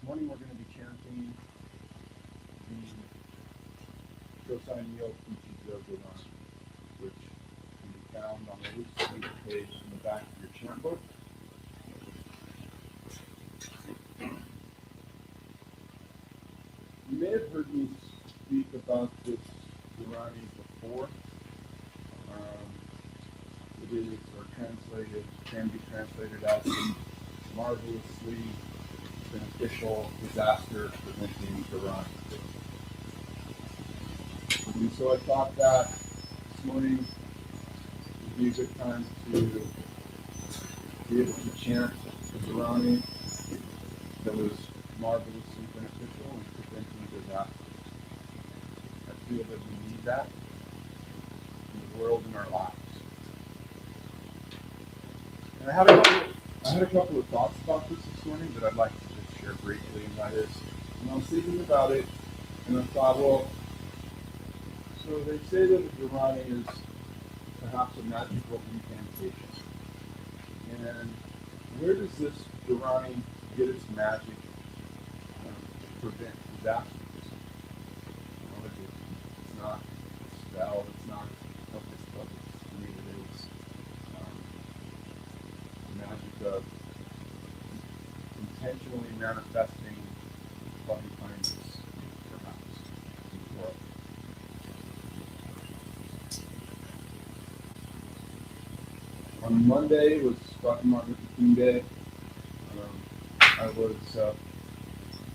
morning we're going to be chanting the Shosai Myo Kichi Jojoran, which can be found on the loose page in the back of your chant book. You may have heard me speak about this Dharani before. It is, or translated, can be translated as the marvelously beneficial disaster preventing Dharani. And so I thought that this morning would be a good time to be able to chant a Dharani that was marvelously beneficial in preventing disaster. I feel that we need that in the world and our lives. And I had a couple of thoughts about this morning that I'd like to just share briefly, and that is, I was thinking about it, and I thought, well, so they say that a Dharani is perhaps a magical incantation. And where does this Dharani get its magic to prevent disasters? It's not a spell, it's not hocus pocus. I mean, it is the magic of intentionally manifesting loving kindness, perhaps, in the world. On Monday was Dr. Martin Luther King Day. I was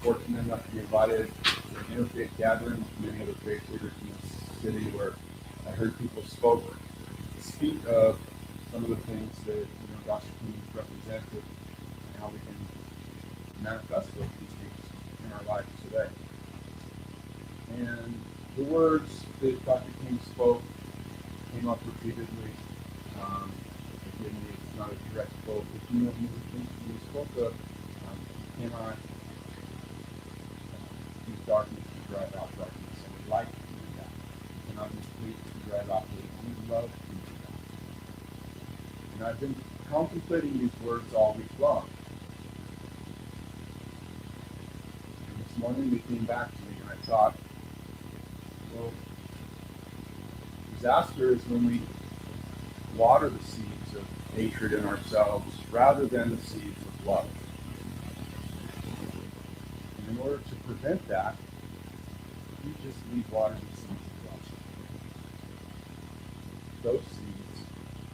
fortunate enough to be invited to an interfaith gathering with many other faith leaders in the city, where I heard people speak of some of the things that Dr. King represented and how we can manifest those things in our lives today. And the words that Dr. King spoke came up repeatedly. Forgive me, it's not a direct quote, but he spoke of cannot use darkness to drive out darkness, and light can do that. You cannot use hate to drive out hate, only love can do that. And I've been contemplating these words all week long. And this morning they came back to me, and I thought, well, disaster is when we water the seeds of hatred in ourselves rather than the seeds of love. And in order to prevent that, you just leave water the seeds of love. Those seeds,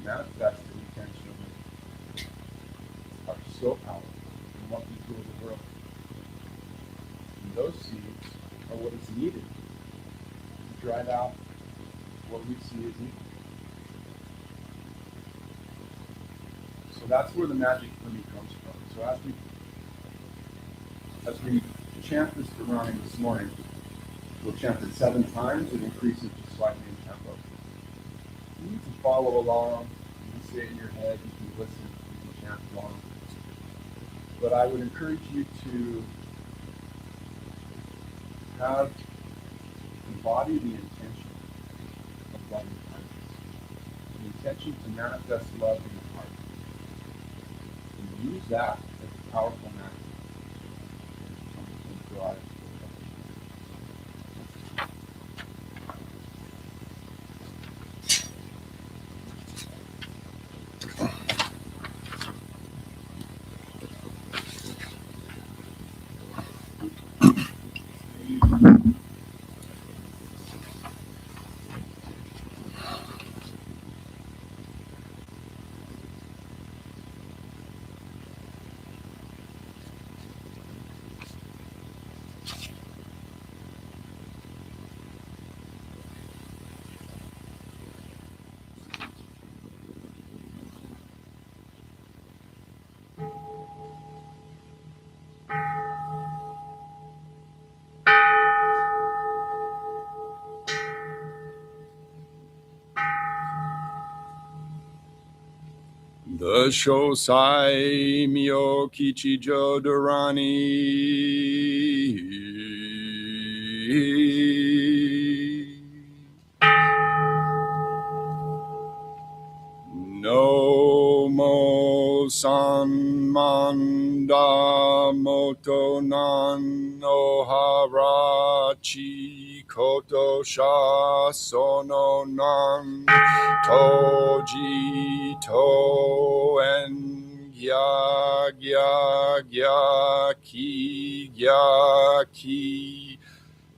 manifested intentionally, are so powerful and what we do in the world. And those seeds are what is needed to drive out what we see as evil. So that's where the magic for me comes from. So as we chant this Dharani this morning, we'll chant it 7 times and increase it just slightly in tempo. You can follow along, you can say it in your head, you can listen, you can chant along. But I would encourage you to embody the intention of loving kindness. The intention to manifest love in your heart. Use that as a powerful magic to drive. The Shosai Myo Kichi Jodorani. No mo san manda moto nan ohara chi koto sha sono nan toji to en gya gya gya ki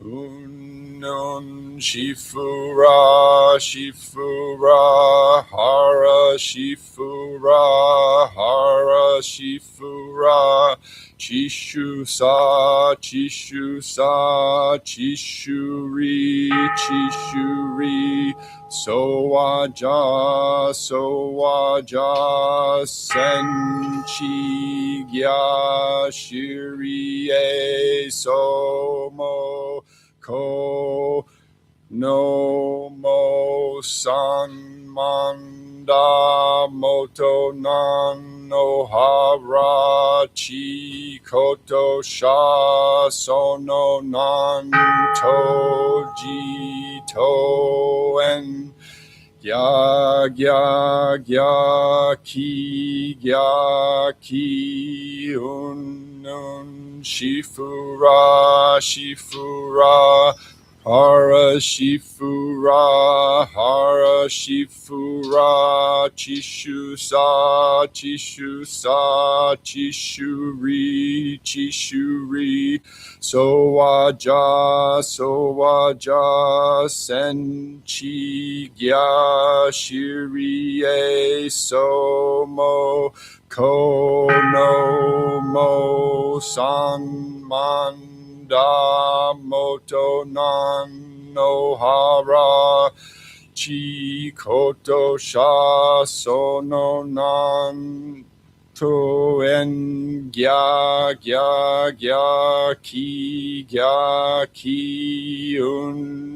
Unnun Shifura Shifura Hara Shifura Hara Shifura Chishusa Chishusa Chishuri Chishuri Sowaja Sowaja Senchi Gya Shirie Somo Ko no mo san manda moto nan no hara chi koto sha sono nan toji to en gya gya gya ki un shifura shifura hara shifura hara shifura chishusa chishusa chishuri chishuri sowaja sowaja senchi gya shirie somo kono mo san manda moto nan no hara chi koto sha sono nan to en gya gya gya ki un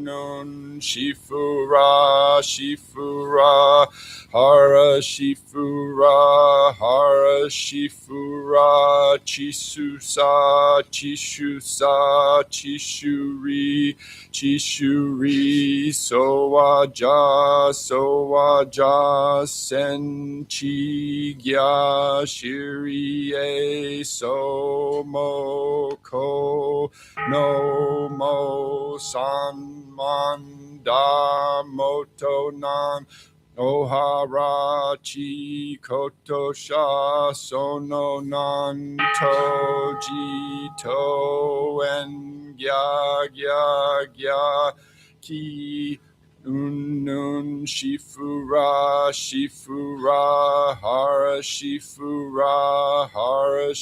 shifura shifura hara shifura hara shifura chisusa chishusa chishuri chishuri sowaja sowaja senchi gya shirie somo ko no mo san manda moto nan ohara chi koto sha sono nan toji to en gya ki un shifura shifura hara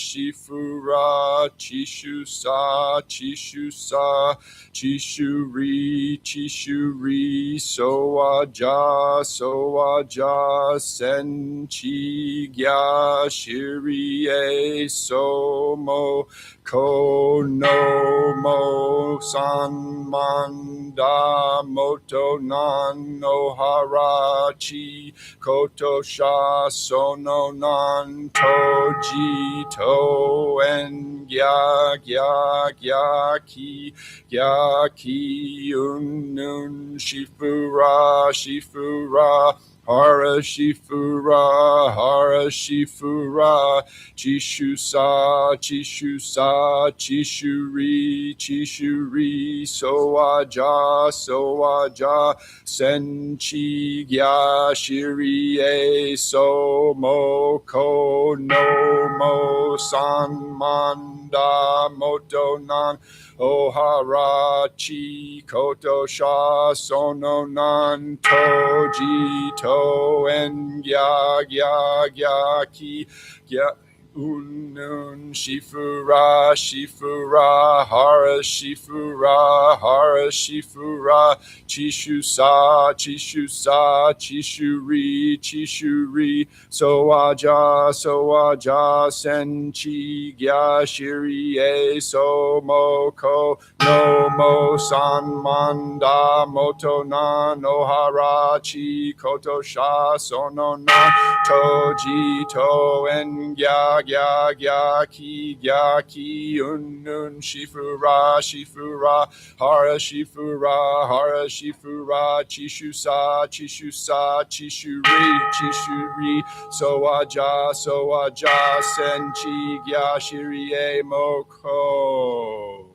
shifura chishusa chishusa chishuri chishuri sowaja sowaja senchi gya shirie somo kono mo san manda moto nan ohara chi koto sha sono nan toji to en gya ki un shifura hara shifura chishusa chishuri sowaja senchi gya shirie somo kono mo san manda moto nan ohara chi koto sha sono nan toji to en gya ki un shifura hara shifura chishusa chishuri sowaja senchi gya shirie somo ko no mo san manda moto nan ohara chi koto sha sono nan toji to en gya gya gya ki un shifura shifura hara shifura chishu sa chishuri soaja senchi gya shirie moko.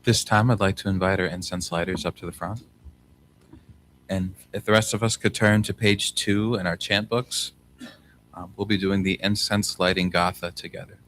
This time, I'd like to invite our incense lighters up to the front. And if the rest of us could turn to page 2 in our chant books, we'll be doing the incense lighting gatha together.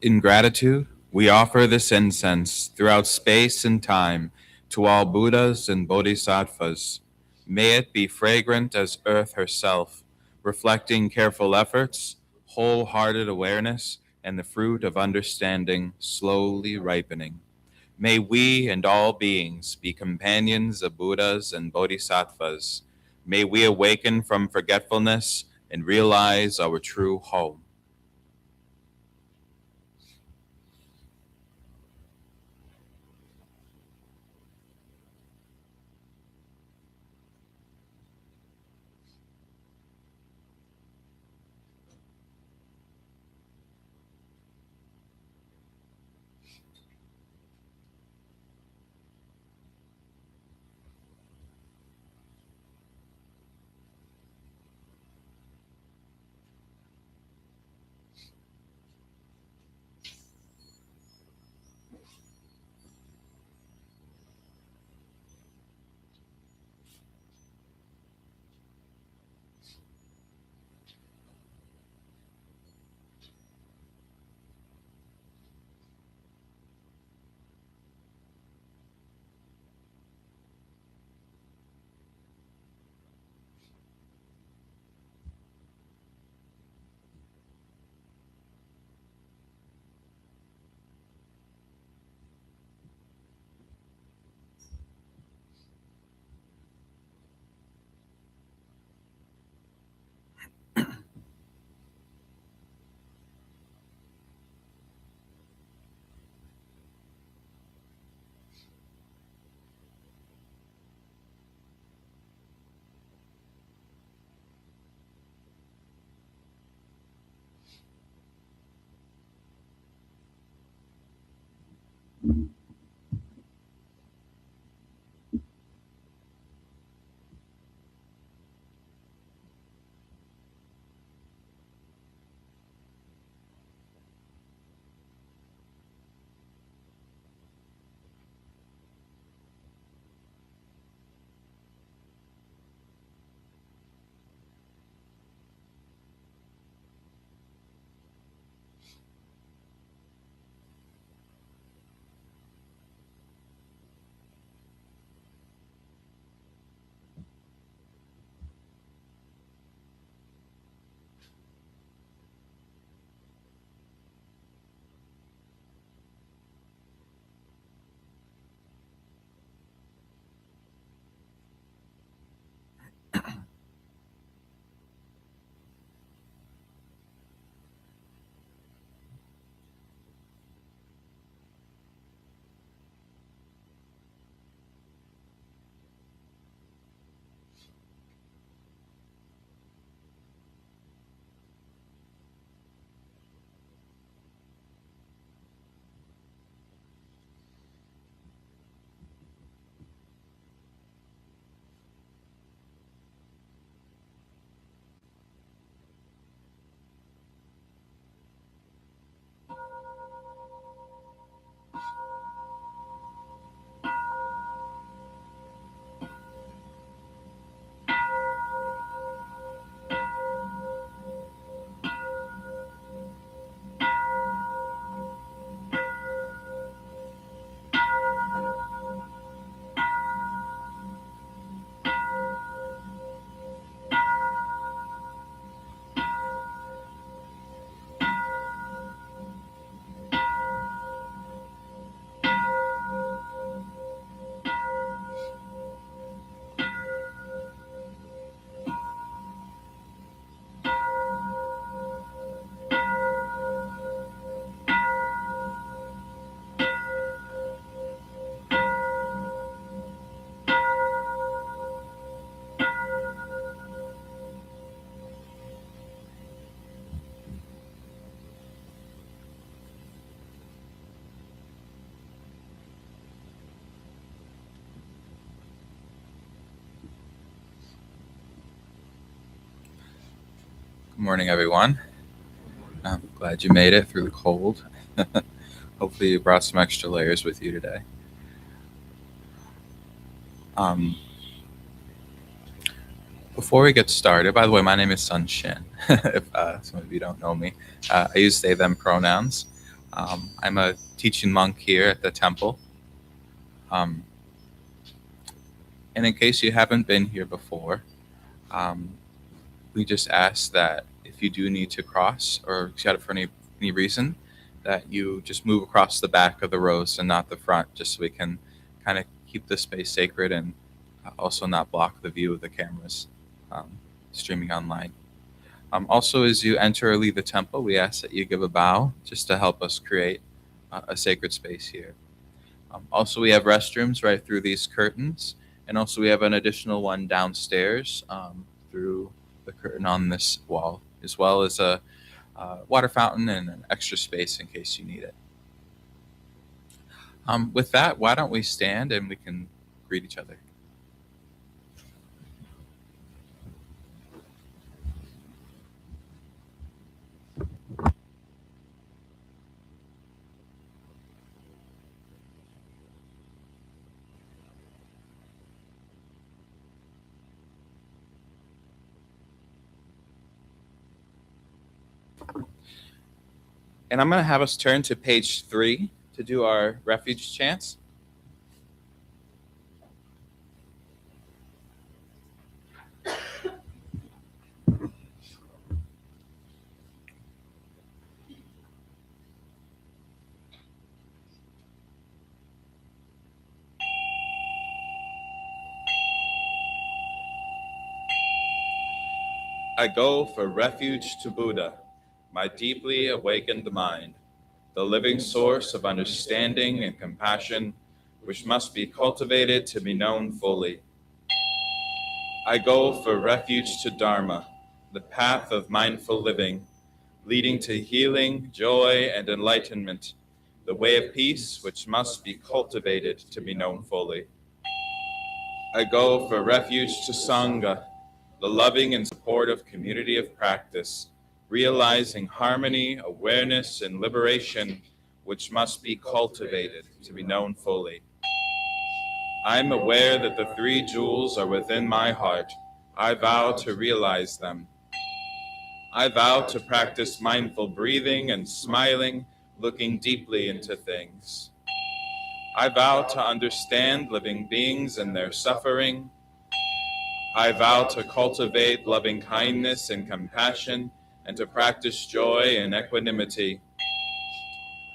In gratitude, we offer this incense throughout space and time to all Buddhas and Bodhisattvas. May it be fragrant as earth herself, reflecting careful efforts, wholehearted awareness, and the fruit of understanding slowly ripening. May we and all beings be companions of Buddhas and Bodhisattvas. May we awaken from forgetfulness and realize our true home. Good morning, everyone. I'm glad you made it through the cold. Hopefully, you brought some extra layers with you today. Um, Before we get started, by the way, my name is Sonshin. If some of you don't know me, I use they, them pronouns. I'm a teaching monk here at the temple. Um, and in case you haven't been here before, um, we just ask that if you do need to cross or get it for any reason, that you just move across the back of the rows and not the front, just so we can kind of keep the space sacred and also not block the view of the cameras um, streaming online. Also, as you enter or leave the temple, we ask that you give a bow just to help us create a sacred space here. Also, we have restrooms right through these curtains, and also we have an additional one downstairs through the curtain on this wall, as well as a water fountain and an extra space in case you need it. With that, why don't we stand and we can greet each other? And I'm going to have us turn to page 3 to do our refuge chants. I go for refuge to Buddha, my deeply awakened mind, the living source of understanding and compassion, which must be cultivated to be known fully. I go for refuge to Dharma, the path of mindful living, leading to healing, joy, and enlightenment, the way of peace which must be cultivated to be known fully. I go for refuge to Sangha, the loving and supportive community of practice, realizing harmony, awareness, and liberation, which must be cultivated to be known fully. I'm aware that the 3 jewels are within my heart. I vow to realize them. I vow to practice mindful breathing and smiling, looking deeply into things. I vow to understand living beings and their suffering. I vow to cultivate loving kindness and compassion and to practice joy and equanimity.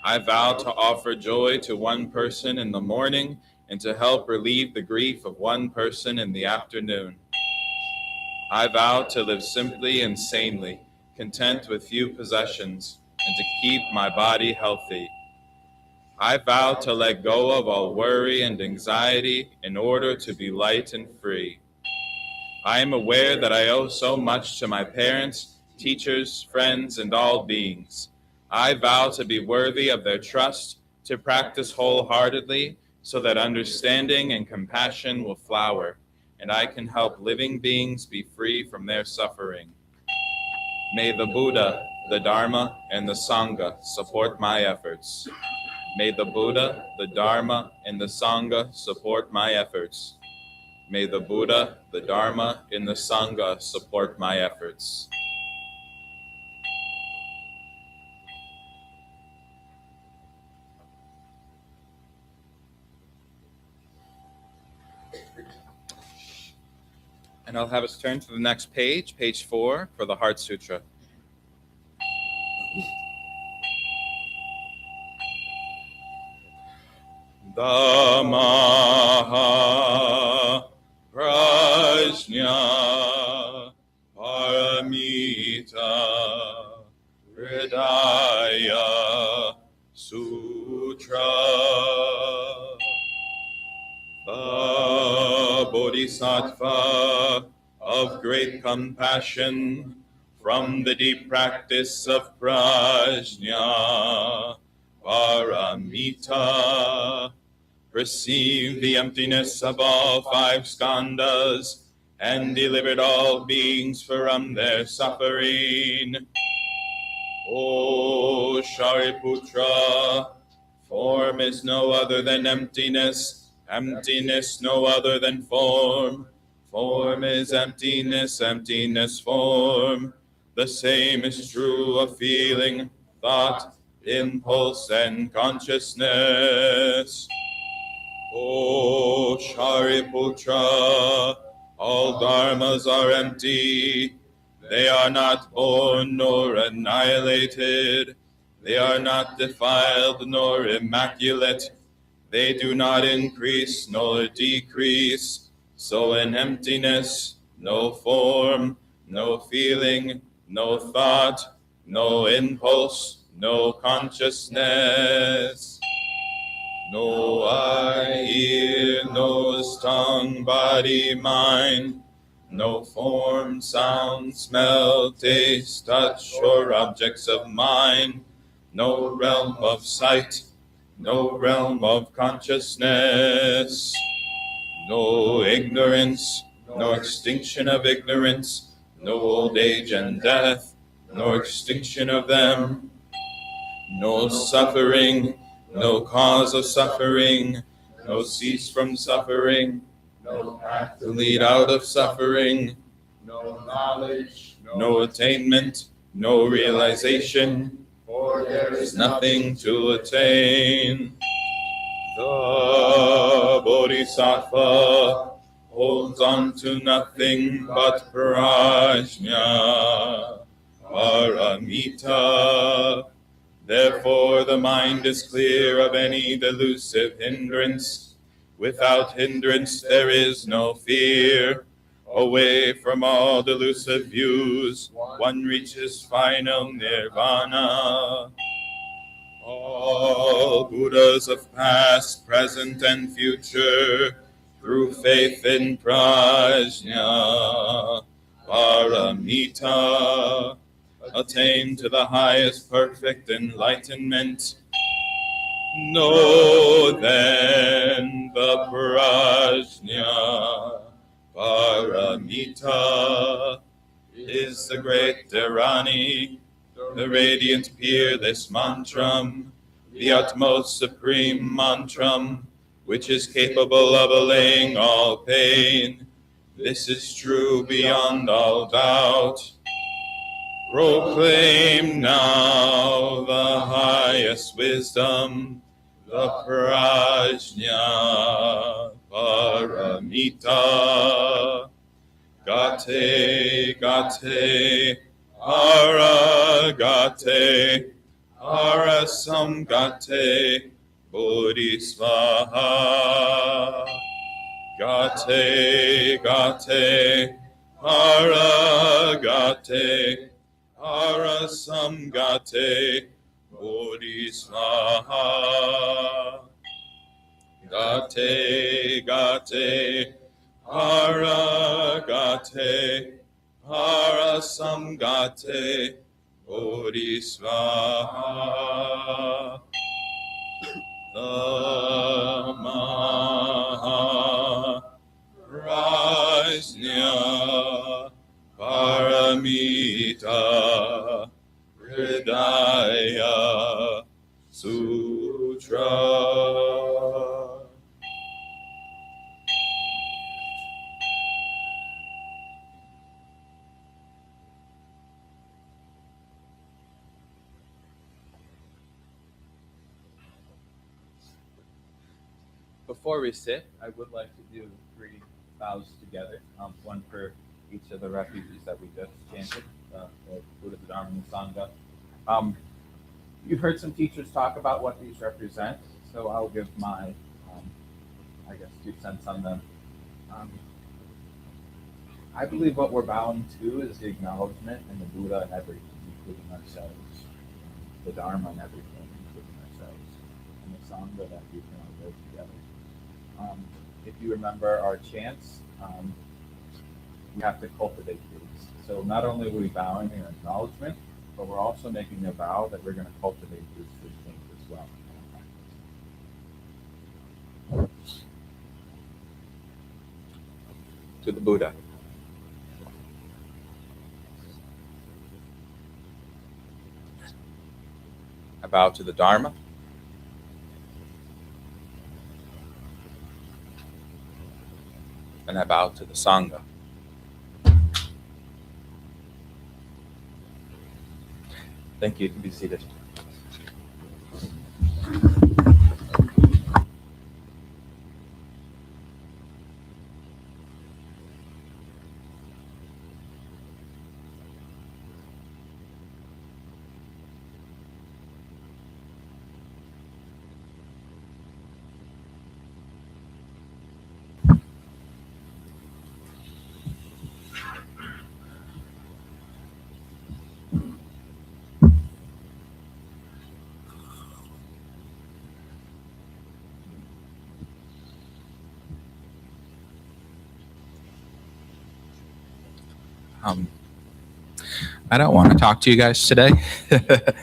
I vow to offer joy to one person in the morning and to help relieve the grief of one person in the afternoon. I vow to live simply and sanely, content with few possessions, and to keep my body healthy. I vow to let go of all worry and anxiety in order to be light and free. I am aware that I owe so much to my parents, teachers, friends, and all beings. I vow to be worthy of their trust, to practice wholeheartedly, so that understanding and compassion will flower, and I can help living beings be free from their suffering. May the Buddha, the Dharma, and the Sangha support my efforts. May the Buddha, the Dharma, and the Sangha support my efforts. May the Buddha, the Dharma, and the Sangha support my efforts. And I'll have us turn to the next page, page 4, for the Heart Sutra. Dhammaha prajna paramita hridaya sutra. The Bodhisattva of great compassion, from the deep practice of prajna paramita, perceive the emptiness of all 5 skandhas and delivered all beings from their suffering. O Shariputra, form is no other than emptiness, emptiness no other than form. Form is emptiness, emptiness form. The same is true of feeling, thought, impulse, and consciousness. O Shariputra, all dharmas are empty. They are not born nor annihilated. They are not defiled nor immaculate. They do not increase nor decrease. So in emptiness, no form, no feeling, no thought, no impulse, no consciousness. No eye, ear, nose, tongue, body, mind. No form, sound, smell, taste, touch, or objects of mind. No realm of sight. No realm of consciousness. No ignorance. No extinction of ignorance. No old age and death. No extinction of them. No suffering. No cause of suffering, no cease from suffering, no path to lead out of suffering, no knowledge, no attainment, no realization, for there is nothing to attain. The Bodhisattva holds on to nothing but prajna, paramita. Therefore the mind is clear of any delusive hindrance. Without hindrance there is no fear. Away from all delusive views, one reaches final nirvana. All Buddhas of past, present, and future, through faith in prajna, paramita, attain to the highest perfect enlightenment. Know then the prajna, paramita, is the great Dharani, the radiant peerless mantram, the utmost supreme mantram, which is capable of allaying all pain. This is true beyond all doubt. Proclaim now the highest wisdom, the prajna, paramita. Gate, gate, aragate, arasamgate, bodhisvaha. Gate, gate, aragate, arasamgate, bodhisvaha. Gate, gate, aragate, arasamgate, bodhisvaha. The Mahaprajna Paramita Hridaya Sutra. Before we sit, I would like to do 3 vows together, one for each of the refugees that we just chanted, the Buddha, the Dharma, and the Sangha. You've heard some teachers talk about what these represent, so I'll give my, 2 cents on them. I believe what we're bound to is the acknowledgement and the Buddha and everything, including ourselves, the Dharma and everything, including ourselves, and the Sangha that we can all live together. If you remember our chants, we have to cultivate these. So not only are we bowing in acknowledgement, but we're also making a vow that we're going to cultivate these 3 things as well. To the Buddha. bow to the Dharma. And I bow to the Sangha. Thank you. You can be seated. I don't want to talk to you guys today because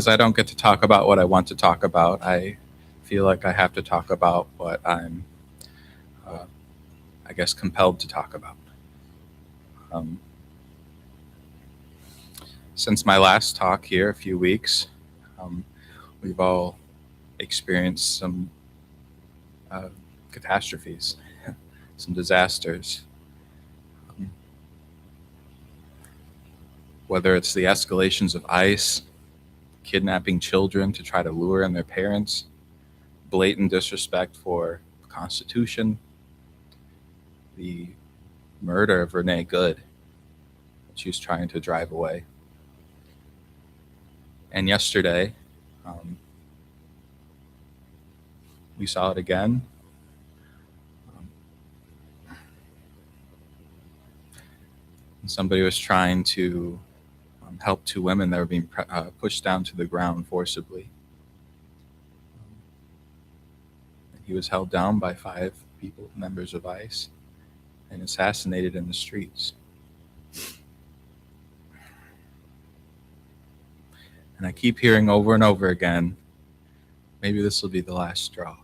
I don't get to talk about what I want to talk about. I feel like I have to talk about what I'm, I guess, compelled to talk about. Since my last talk here a few weeks, we've all experienced some catastrophes, some disasters. Whether it's the escalations of ICE, kidnapping children to try to lure in their parents, blatant disrespect for the Constitution, the murder of Renee Good, that she was trying to drive away. And yesterday, we saw it again. Somebody was trying to help two women that were being pushed down to the ground forcibly. He was held down by 5 people, members of ICE, and assassinated in the streets. And I keep hearing over and over again, maybe this will be the last straw.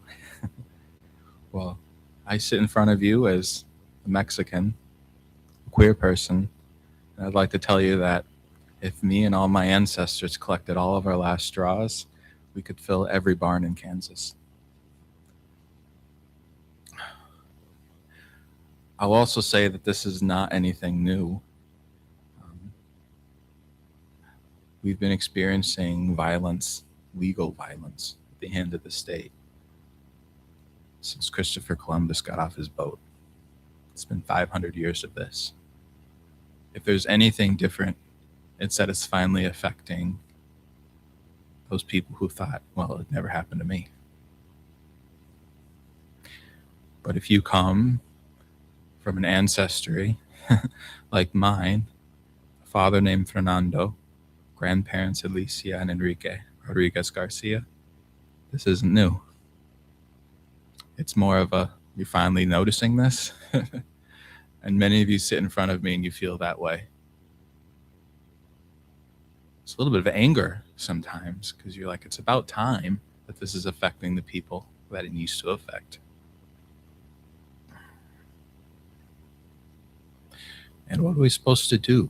Well, I sit in front of you as a Mexican, a queer person, and I'd like to tell you that if me and all my ancestors collected all of our last straws, we could fill every barn in Kansas. I'll also say that this is not anything new. We've been experiencing violence, legal violence, at the hand of the state since Christopher Columbus got off his boat. It's been 500 years of this. If there's anything different, it's that it's finally affecting those people who thought, well, it never happened to me. But if you come from an ancestry like mine, a father named Fernando, grandparents Alicia and Enrique Rodriguez Garcia, this isn't new. It's more of a, you're finally noticing this? And many of you sit in front of me and you feel that way. It's a little bit of anger sometimes because you're like, it's about time that this is affecting the people that it needs to affect. And what are we supposed to do?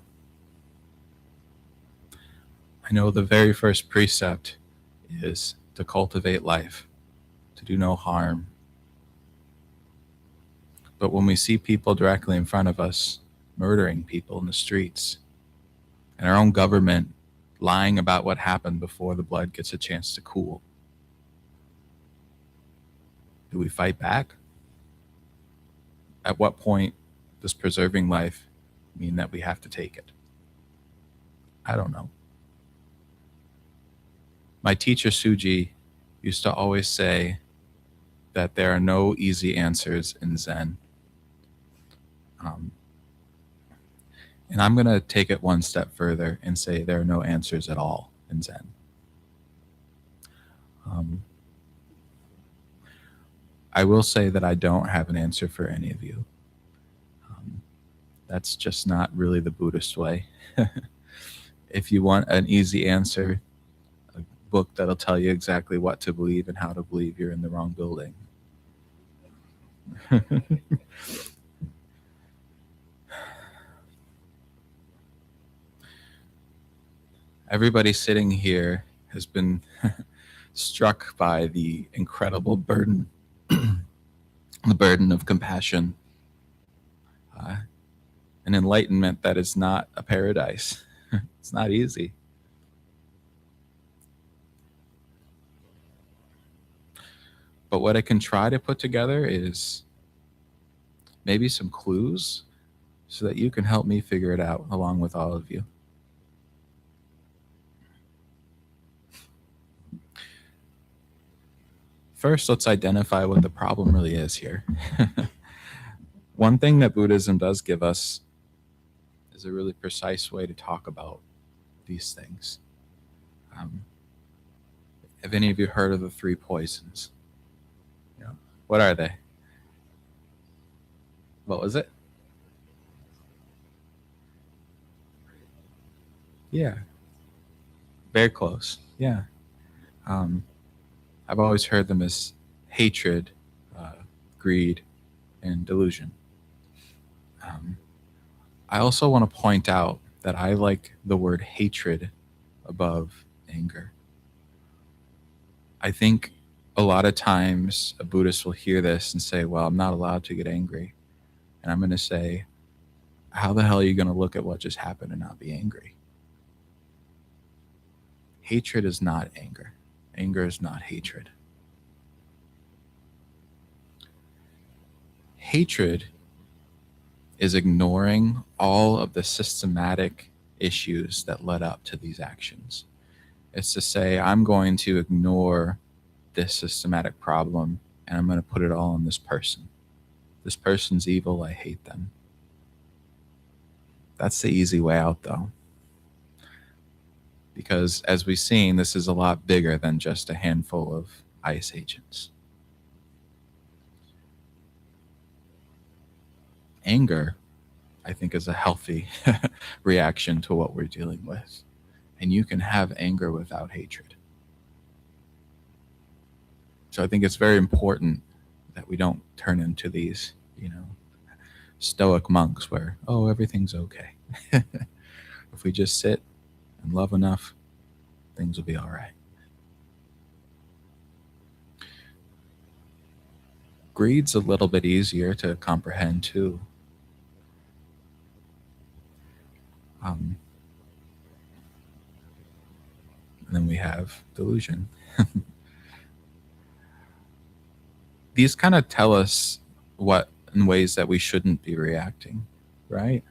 I know the very first precept is to cultivate life, to do no harm. But when we see people directly in front of us murdering people in the streets, and our own government lying about what happened before the blood gets a chance to cool, do we fight back? At what point does preserving life mean that we have to take it? I don't know. My teacher, Suji, used to always say that there are no easy answers in Zen. And I'm going to take it one step further and say there are no answers at all in Zen. I will say that I don't have an answer for any of you. That's just not really the Buddhist way. If you want an easy answer, a book that'll tell you exactly what to believe and how to believe, you're in the wrong building. Everybody sitting here has been struck by the incredible burden, the burden of compassion, uh, an enlightenment that is not a paradise. It's not easy. But what I can try to put together is maybe some clues so that you can help me figure it out along with all of you. First, let's identify what the problem really is here. One thing that Buddhism does give us is a really precise way to talk about these things. Have any of you heard of the three poisons? Yeah. What are they? What was it? Yeah. Very close. Yeah. I've always heard them as hatred, greed, and delusion. I also want to point out that I like the word hatred above anger. I think a lot of times a Buddhist will hear this and say, well, I'm not allowed to get angry. And I'm going to say, how the hell are you going to look at what just happened and not be angry? Hatred is not anger. Anger is not hatred. Hatred is ignoring all of the systematic issues that led up to these actions. It's to say, I'm going to ignore this systematic problem and I'm going to put it all on this person. This person's evil, I hate them. That's the easy way out, though. Because as we've seen, this is a lot bigger than just a handful of ICE agents. Anger, I think, is a healthy reaction to what we're dealing with. And you can have anger without hatred. So I think it's very important that we don't turn into these, stoic monks where, oh, everything's okay. If we just sit and love enough, things will be all right. Greed's a little bit easier to comprehend too. And then we have delusion. These kind of tell us what in ways that we shouldn't be reacting, right?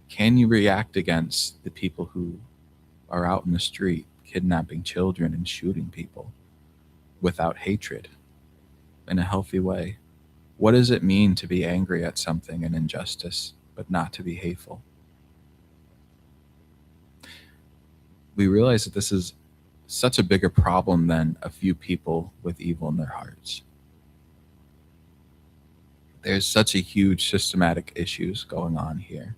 Can you react against the people who are out in the street kidnapping children and shooting people without hatred in a healthy way? What does it mean to be angry at something, an injustice, but not to be hateful? We realize that this is such a bigger problem than a few people with evil in their hearts. There's such a huge systematic issues going on here.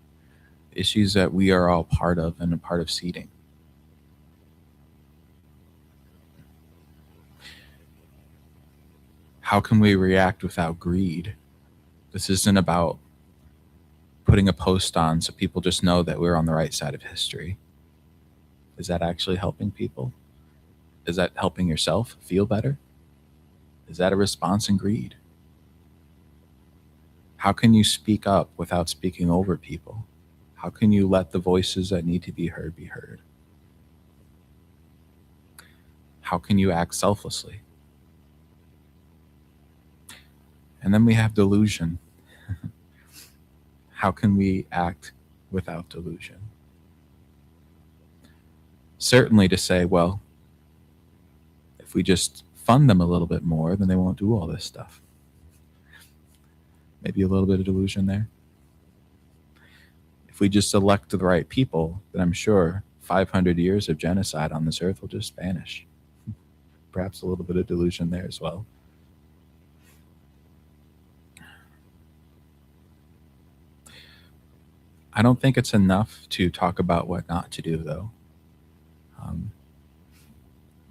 Issues that we are all part of and a part of seeding. How can we react without greed? This isn't about putting a post on so people just know that we're on the right side of history. Is that actually helping people? Is that helping yourself feel better? Is that a response in greed? How can you speak up without speaking over people? How can you let the voices that need to be heard be heard? How can you act selflessly? And then we have delusion. How can we act without delusion? Certainly to say, well, if we just fund them a little bit more, then they won't do all this stuff. Maybe a little bit of delusion there. If we just elect the right people, then I'm sure 500 years of genocide on this earth will just vanish. Perhaps a little bit of delusion there as well. I don't think it's enough to talk about what not to do, though.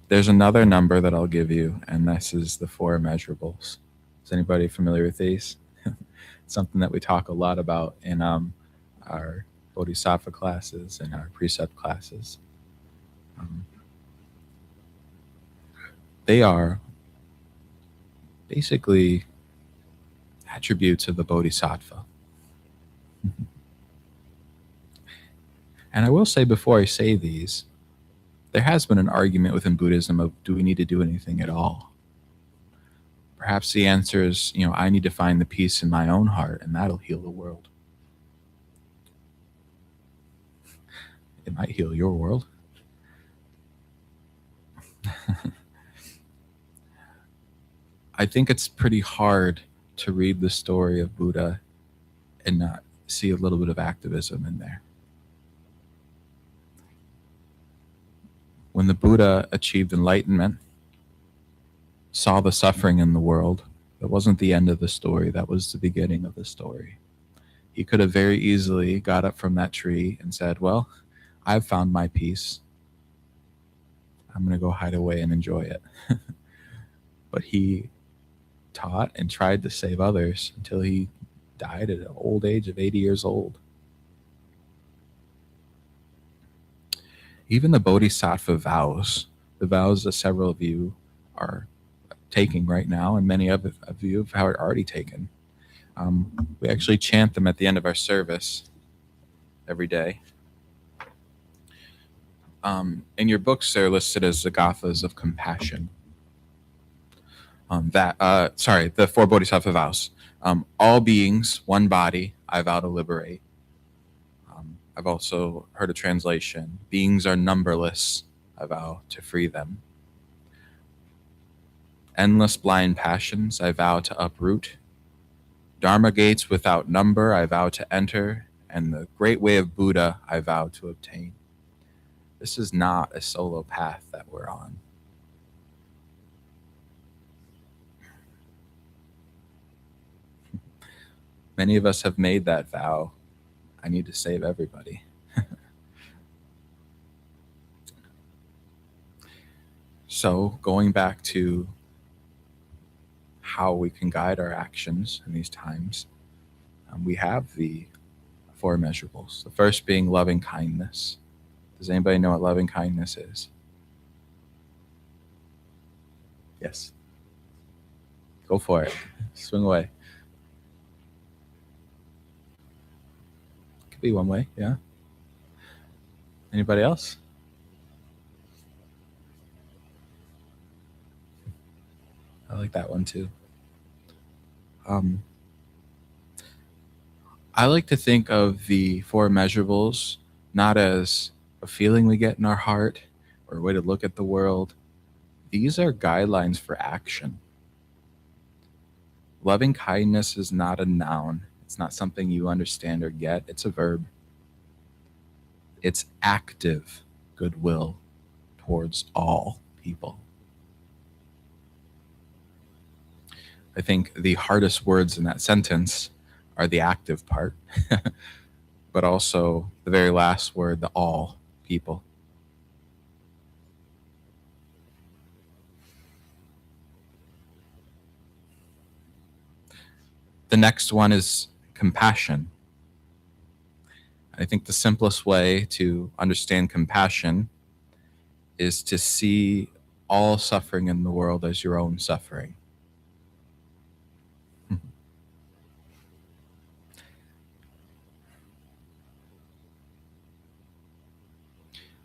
There's another number that I'll give you, and this is the 4 immeasurables. Is anybody familiar with these? Something that we talk a lot about in our bodhisattva classes and our precept classes. Um, they are basically attributes of the bodhisattva. And I will say before I say these, there has been an argument within Buddhism of, do we need to do anything at all? Perhaps the answer is, I need to find the peace in my own heart, and that'll heal the world. It might heal your world. I think it's pretty hard to read the story of Buddha and not see a little bit of activism in there. When the Buddha achieved enlightenment, saw the suffering in the world, that wasn't the end of the story, that was the beginning of the story. He could have very easily got up from that tree and said, well, I've found my peace. I'm going to go hide away and enjoy it. But he taught and tried to save others until he died at an old age of 80 years old. Even the bodhisattva vows, the vows that several of you are taking right now, and many of you have already taken. We actually chant them at the end of our service every day. In your books, they're listed as the gathas of compassion. The 4 bodhisattva vows. All beings, one body, I vow to liberate. I've also heard a translation. Beings are numberless, I vow to free them. Endless blind passions, I vow to uproot. Dharma gates without number, I vow to enter. And the great way of Buddha, I vow to obtain. This is not a solo path that we're on. Many of us have made that vow. I need to save everybody. So going back to how we can guide our actions in these times, we have the 4 measurables. The first being loving kindness. Does anybody know what loving kindness is? Yes. Go for it. Swing away. Could be one way, yeah. Anybody else? I like that one too. I like to think of the 4 measurables not as a feeling we get in our heart or a way to look at the world. These are guidelines for action. Loving kindness is not a noun. It's not something you understand or get. It's a verb. It's active goodwill towards all people. I think the hardest words in that sentence are the active part, but also the very last word, the all people. The next one is compassion. I think the simplest way to understand compassion is to see all suffering in the world as your own suffering.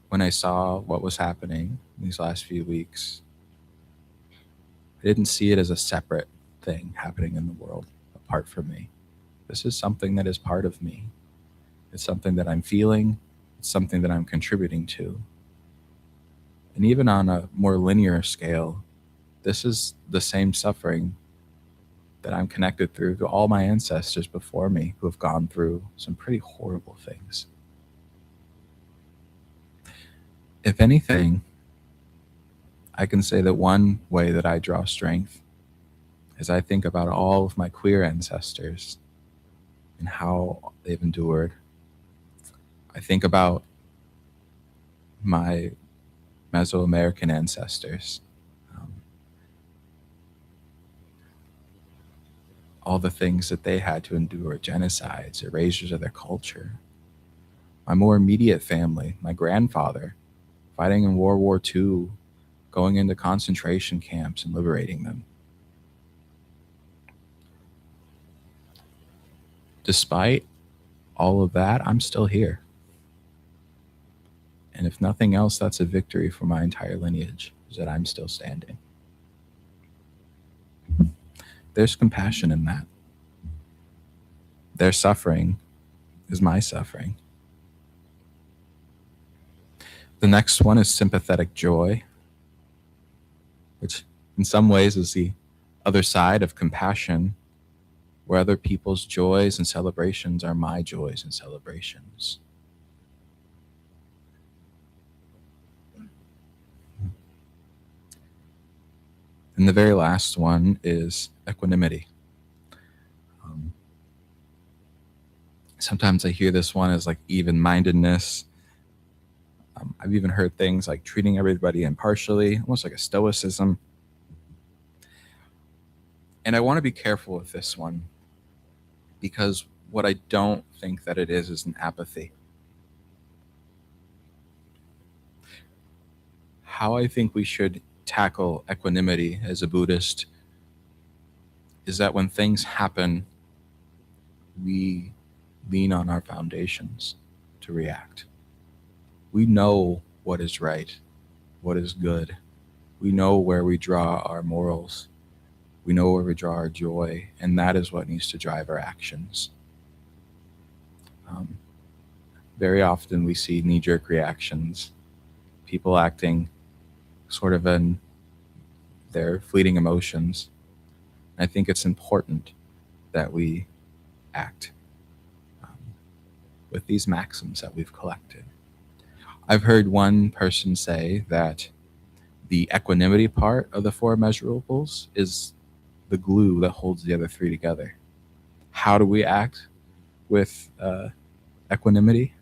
When I saw what was happening these last few weeks, I didn't see it as a separate thing happening in the world apart from me. This is something that is part of me. It's something that I'm feeling. It's something that I'm contributing to. And even on a more linear scale, this is the same suffering that I'm connected through to all my ancestors before me who have gone through some pretty horrible things. If anything, I can say that one way that I draw strength is I think about all of my queer ancestors and how they've endured. I think about my Mesoamerican ancestors, all the things that they had to endure, genocides, erasures of their culture. my more immediate family, my grandfather, fighting in World War II, going into concentration camps and liberating them. Despite all of that, I'm still here. And if nothing else, that's a victory for my entire lineage, is that I'm still standing. There's compassion in that. Their suffering is my suffering. The next one is sympathetic joy, which in some ways is the other side of compassion, where other people's joys and celebrations are my joys and celebrations. And the very last one is equanimity. Sometimes I hear this one as like even-mindedness. I've even heard things like treating everybody impartially, almost like a stoicism. And I want to be careful with this one, because what I don't think that it is an apathy. How I think we should tackle equanimity as a Buddhist is that when things happen, we lean on our foundations to react. We know what is right, what is good. We know where we draw our morals. We know where we draw our joy, and that is what needs to drive our actions. Very often we see knee-jerk reactions, people acting sort of in their fleeting emotions. I think it's important that we act with these maxims that we've collected. I've heard one person say that the equanimity part of the four measurables is the glue that holds the other three together. How do we act with equanimity?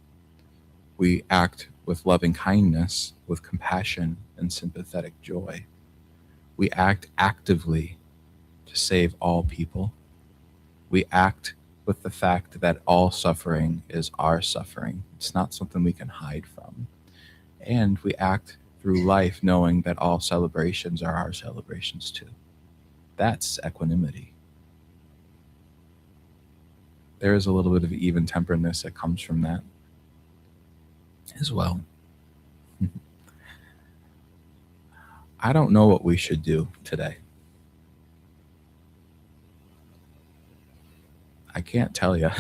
We act with loving kindness, with compassion and sympathetic joy. We act actively to save all people. We act with the fact that all suffering is our suffering. It's not something we can hide from. And we act through life knowing that all celebrations are our celebrations too. That's equanimity. There is a little bit of even-temperedness that comes from that as well. I don't know what we should do today. I can't tell you.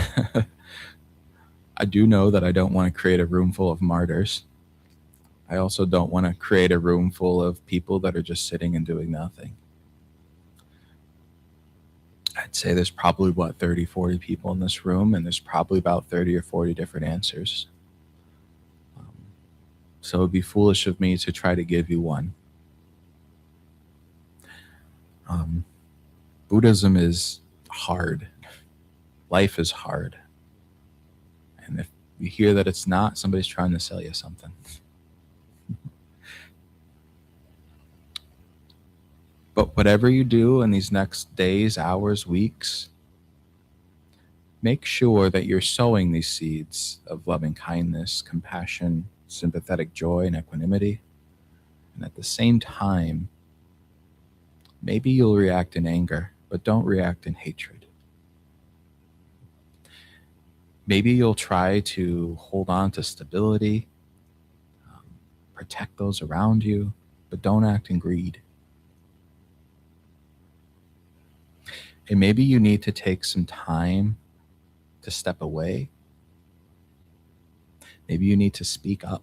I do know that I don't want to create a room full of martyrs. I also don't want to create a room full of people that are just sitting and doing nothing. I'd say there's probably, 30, 40 people in this room, and there's probably about 30 or 40 different answers. So it would be foolish of me to try to give you one. Buddhism is hard. Life is hard. And if you hear that it's not, somebody's trying to sell you something. But whatever you do in these next days, hours, weeks, make sure that you're sowing these seeds of loving kindness, compassion, sympathetic joy, and equanimity. And at the same time, maybe you'll react in anger, but don't react in hatred. Maybe you'll try to hold on to stability, protect those around you, but don't act in greed. And maybe you need to take some time to step away. Maybe you need to speak up,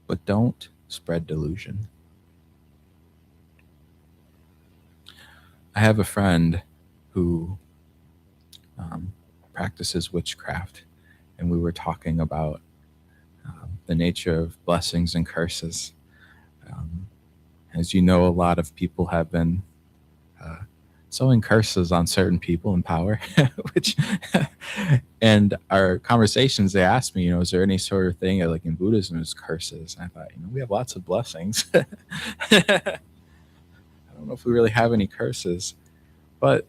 but don't spread delusion. I have a friend who practices witchcraft, and we were talking about the nature of blessings and curses. As you know, a lot of people have been sowing curses on certain people in power, which, and our conversations, they asked me, is there any sort of thing like in Buddhism is curses? And I thought, we have lots of blessings. I don't know if we really have any curses, but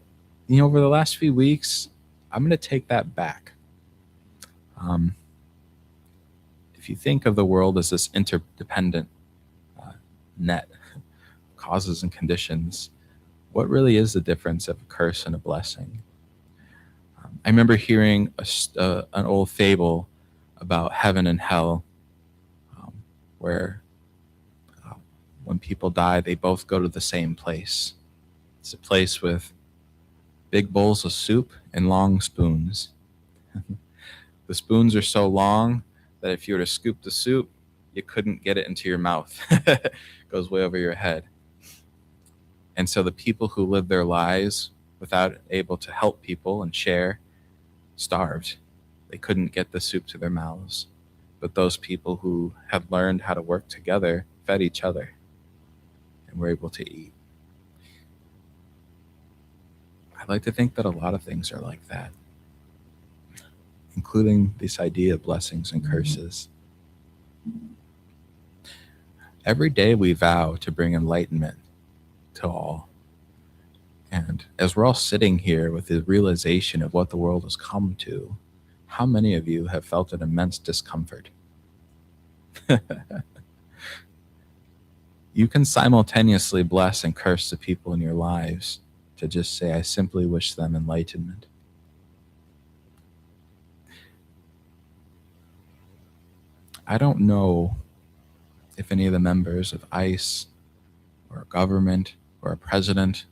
over the last few weeks, I'm going to take that back. If you think of the world as this interdependent net, causes and conditions, what really is the difference of a curse and a blessing? I remember hearing an old fable about heaven and hell, where uh, when people die, they both go to the same place. It's a place with big bowls of soup and long spoons. The spoons are so long that if you were to scoop the soup, you couldn't get it into your mouth. It goes way over your head. And so the people who lived their lives without able to help people and share starved. They couldn't get the soup to their mouths. But those people who had learned how to work together fed each other and were able to eat. I like to think that a lot of things are like that, including this idea of blessings and curses. Every day we vow to bring enlightenment to all. And as we're all sitting here with the realization of what the world has come to, how many of you have felt an immense discomfort? You can simultaneously bless and curse the people in your lives to just say, I simply wish them enlightenment. I don't know if any of the members of ICE or a government or a president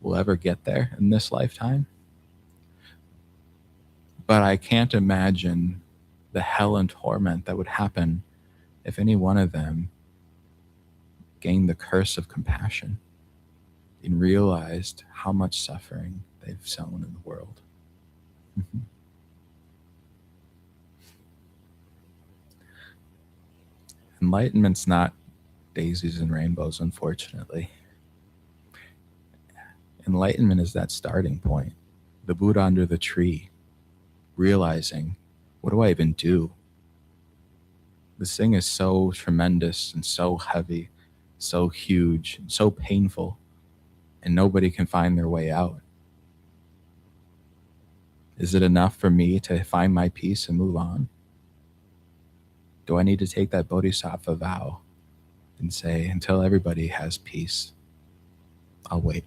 will ever get there in this lifetime. But I can't imagine the hell and torment that would happen if any one of them gained the curse of compassion and realized how much suffering they've sown in the world. Enlightenment's not daisies and rainbows, unfortunately. Enlightenment is that starting point, the Buddha under the tree, realizing, what do I even do? This thing is so tremendous and so heavy, so huge, and so painful, and nobody can find their way out. Is it enough for me to find my peace and move on? Do I need to take that bodhisattva vow and say, until everybody has peace, I'll wait?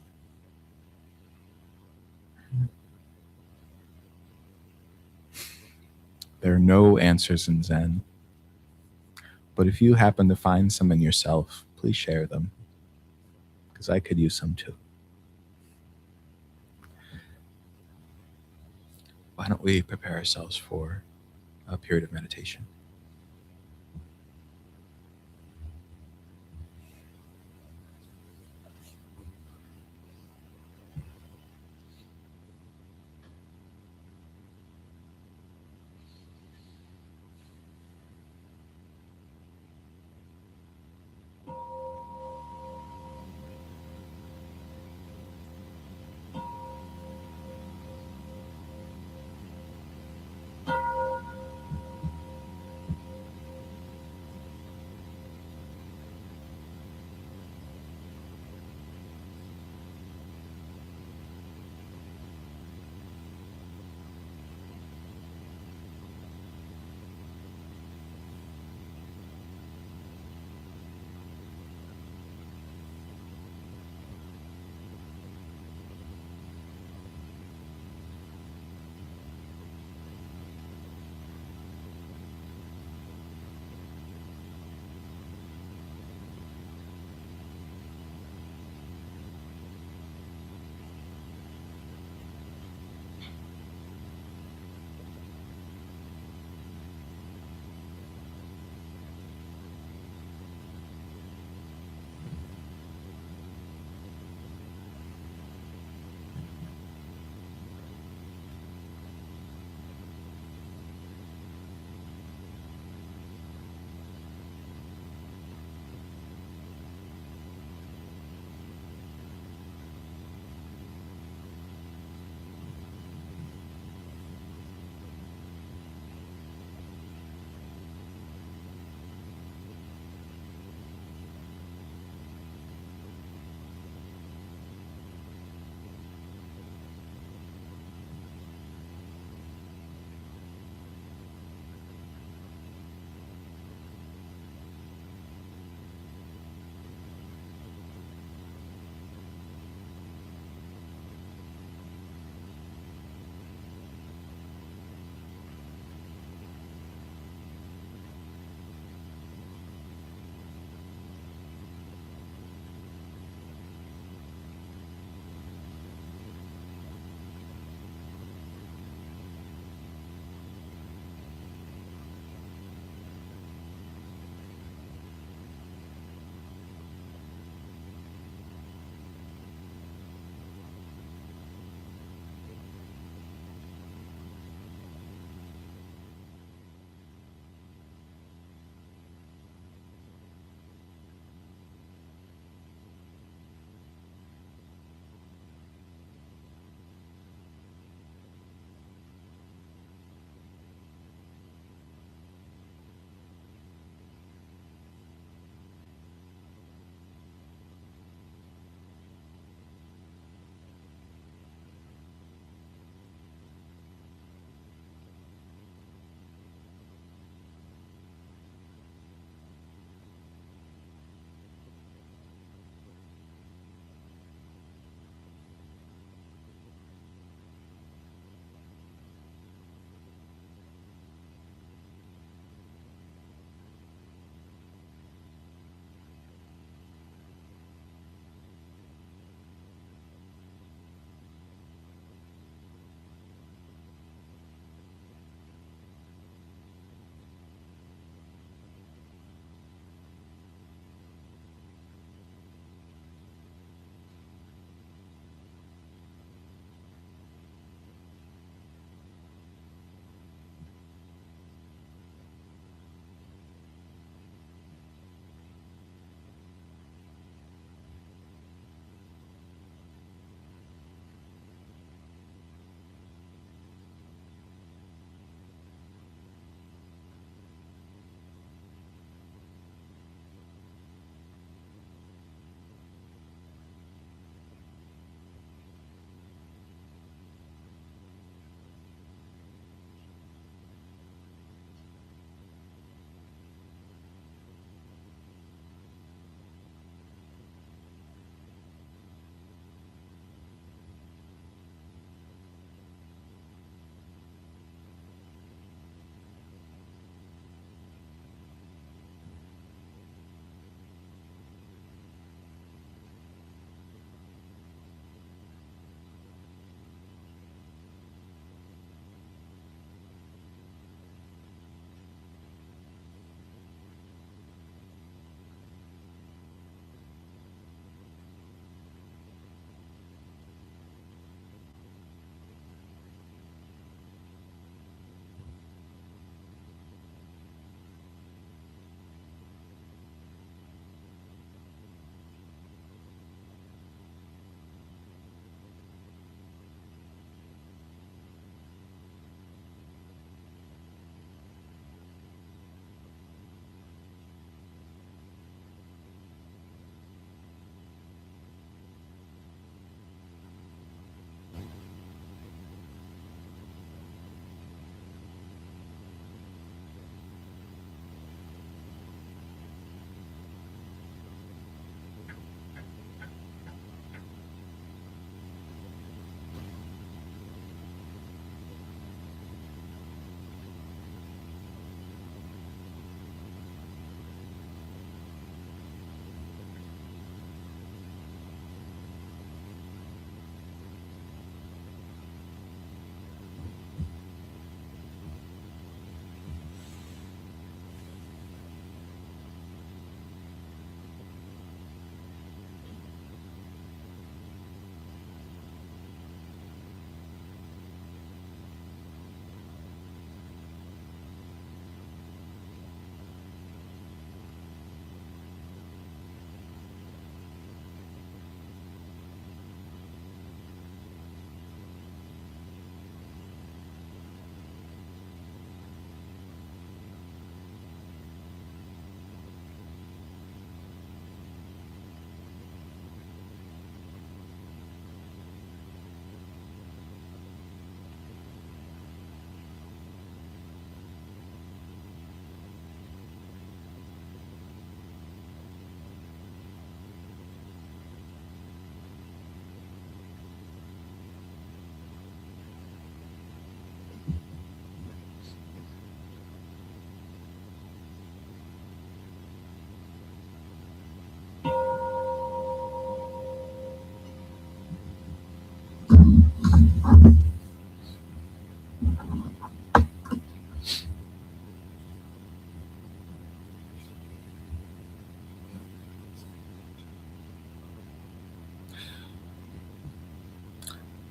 There are no answers in Zen. But if you happen to find some in yourself, please share them, because I could use some too. Why don't we prepare ourselves for a period of meditation?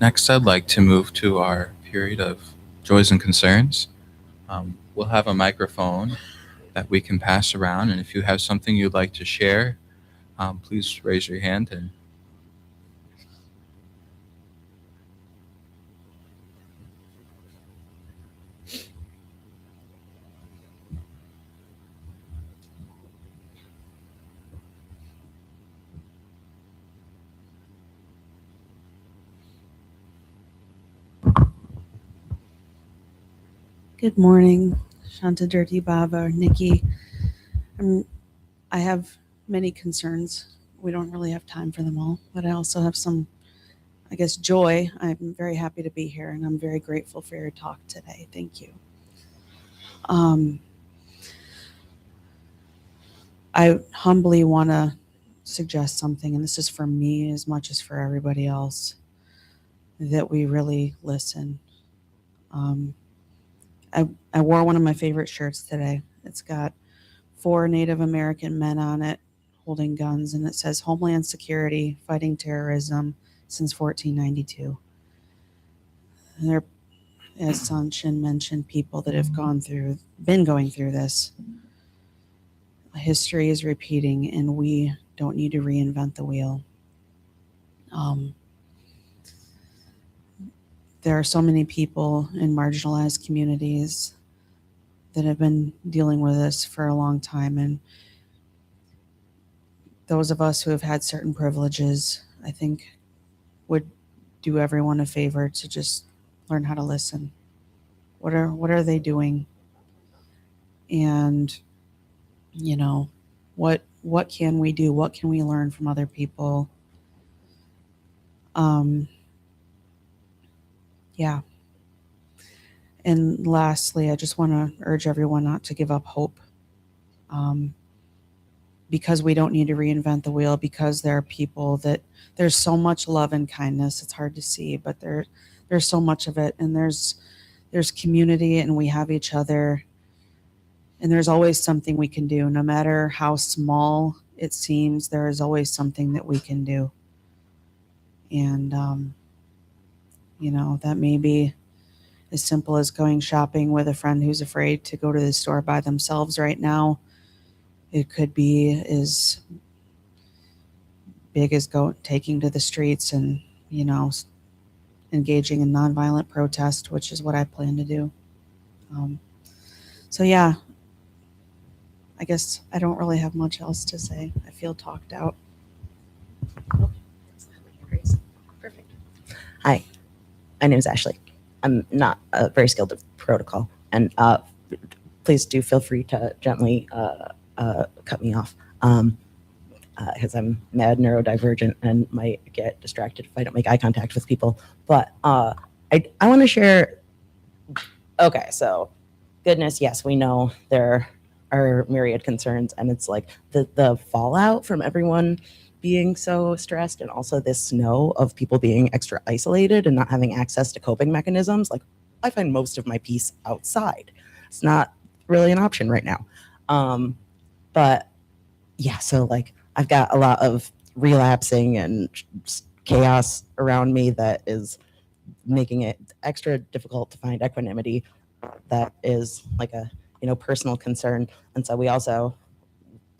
Next, I'd like to move to our period of joys and concerns. We'll have a microphone that we can pass around, and if you have something you'd like to share, please raise your hand. And Good morning, Shanta Dirty Baba, Nikki. I have many concerns. We don't really have time for them all, but I also have some, I guess, joy. I'm very happy to be here, and I'm very grateful for your talk today. Thank you. I humbly want to suggest something, and this is for me as much as for everybody else, that we really listen. I wore one of my favorite shirts today. It's got 4 Native American men on it holding guns, and it says Homeland Security fighting terrorism since 1492. And there, as Sonshin mentioned, people that have been going through this. History is repeating, and we don't need to reinvent the wheel. There are so many people in marginalized communities that have been dealing with this for a long time, and those of us who have had certain privileges, I think, would do everyone a favor to just learn how to listen. What are they doing? And what can we do? What can we learn from other people? Yeah. And lastly, I just want to urge everyone not to give up hope. Because we don't need to reinvent the wheel, because there are people that there's so much love and kindness. It's hard to see, but there's so much of it, and there's community, and we have each other, and there's always something we can do. No matter how small it seems, there is always something that we can do. And that may be as simple as going shopping with a friend who's afraid to go to the store by themselves right now. It could be as big as taking to the streets and engaging in nonviolent protest, which is what I plan to do. So yeah, I guess I don't really have much else to say. I feel talked out. Perfect. Hi, my name is Ashley. I'm not very skilled at protocol, and please do feel free to gently cut me off, because I'm mad neurodivergent and might get distracted if I don't make eye contact with people. But I want to share. Okay, so goodness, yes, we know there are myriad concerns, and it's like the fallout from everyone being so stressed, and also this snow of people being extra isolated and not having access to coping mechanisms. Like, I find most of my peace outside. It's not really an option right now. But yeah, so like I've got a lot of relapsing and chaos around me that is making it extra difficult to find equanimity. That is like a personal concern. And so we also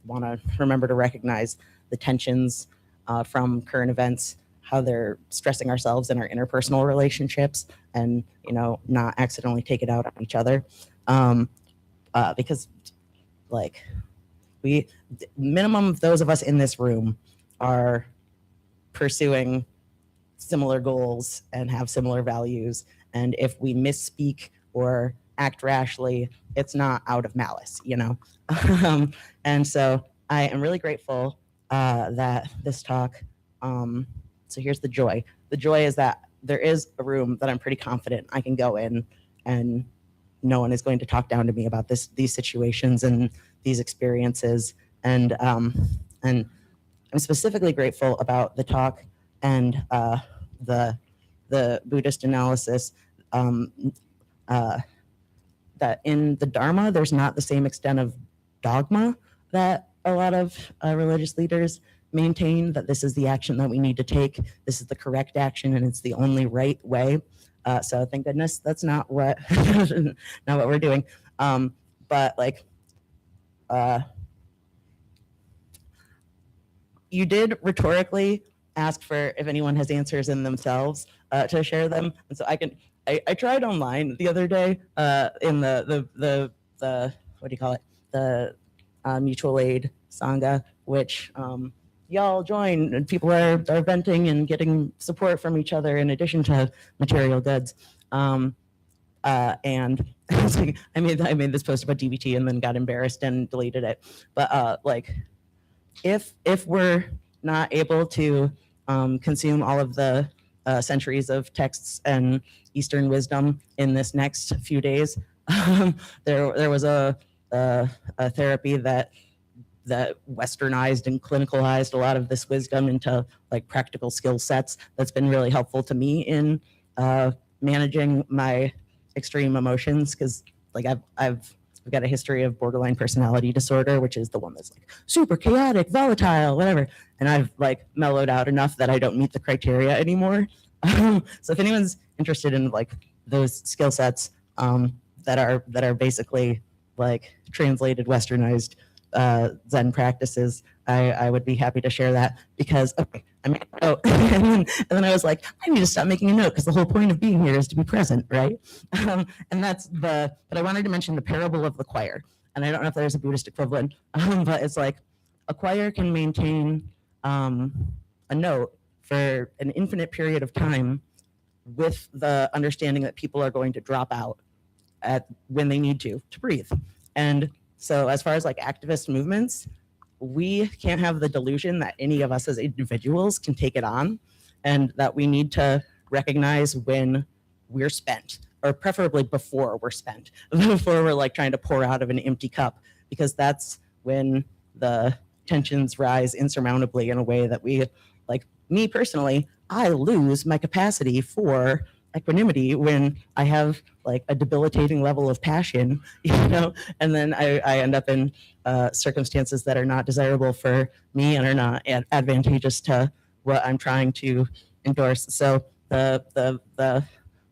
want to remember to recognize the tensions from current events, how they're stressing ourselves in our interpersonal relationships, and not accidentally take it out on each other, because like minimum of those of us in this room are pursuing similar goals and have similar values, and if we misspeak or act rashly, it's not out of malice, and so I am really grateful that this talk, so here's the joy. The joy is that there is a room that I'm pretty confident I can go in, and no one is going to talk down to me about these situations and these experiences. And I'm specifically grateful about the talk and the Buddhist analysis, that in the Dharma, there's not the same extent of dogma that a lot of religious leaders maintain that this is the action that we need to take. This is the correct action, and it's the only right way. So thank goodness that's not what not what we're doing. But like, you did rhetorically ask for if anyone has answers in themselves to share them, and so I tried online the other day in the what do you call it, the mutual aid sangha, which y'all join, and people are venting and getting support from each other in addition to material goods. And I made this post about DBT and then got embarrassed and deleted it. But like, if we're not able to consume all of the centuries of texts and Eastern wisdom in this next few days, there was a therapy that westernized and clinicalized a lot of this wisdom into like practical skill sets that's been really helpful to me in managing my extreme emotions, because like I've got a history of borderline personality disorder, which is the one that's like super chaotic, volatile, whatever, and I've like mellowed out enough that I don't meet the criteria anymore. So if anyone's interested in like those skill sets that are basically like translated westernized Zen practices, I would be happy to share that, because and then I was like, I need to stop making a note, because the whole point of being here is to be present, right? But I wanted to mention the parable of the choir, and I don't know if there's a Buddhist equivalent, but it's like a choir can maintain a note for an infinite period of time with the understanding that people are going to drop out when they need to breathe. And so as far as like activist movements, we can't have the delusion that any of us as individuals can take it on, and that we need to recognize when we're spent, or preferably before we're spent, before we're like trying to pour out of an empty cup, because that's when the tensions rise insurmountably in a way that we, like me personally, I lose my capacity for equanimity when I have like a debilitating level of passion, and then I end up in circumstances that are not desirable for me and are not advantageous to what I'm trying to endorse. So the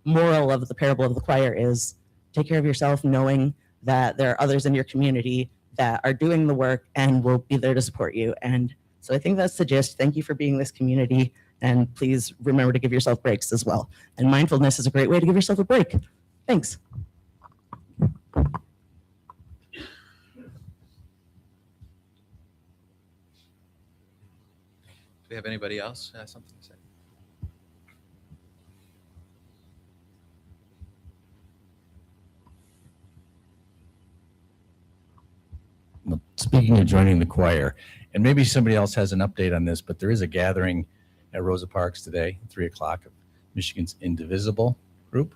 moral of the parable of the choir is take care of yourself, knowing that there are others in your community that are doing the work and will be there to support you. And so I think that's the gist. Thank you for being this community. And please remember to give yourself breaks as well. And mindfulness is a great way to give yourself a break. Thanks. Do we have anybody else who has something to say? Well, speaking of joining the choir, and maybe somebody else has an update on this, but there is a gathering at Rosa Parks today, 3:00, of Michigan's Indivisible group.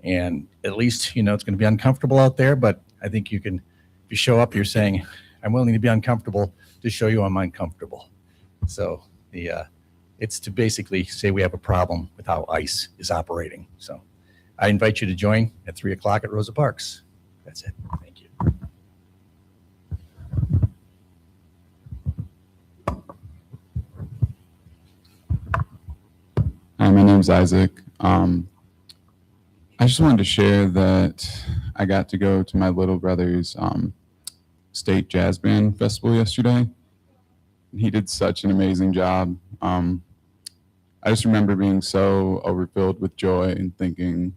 And at least, it's going to be uncomfortable out there, but I think you can, if you show up, you're saying, I'm willing to be uncomfortable to show you I'm uncomfortable. So it's to basically say we have a problem with how ICE is operating. So I invite you to join at 3:00 at Rosa Parks. That's it. Thank you. Hi, my name's Isaac. I just wanted to share that I got to go to my little brother's state jazz band festival yesterday. He did such an amazing job. I just remember being so overfilled with joy and thinking,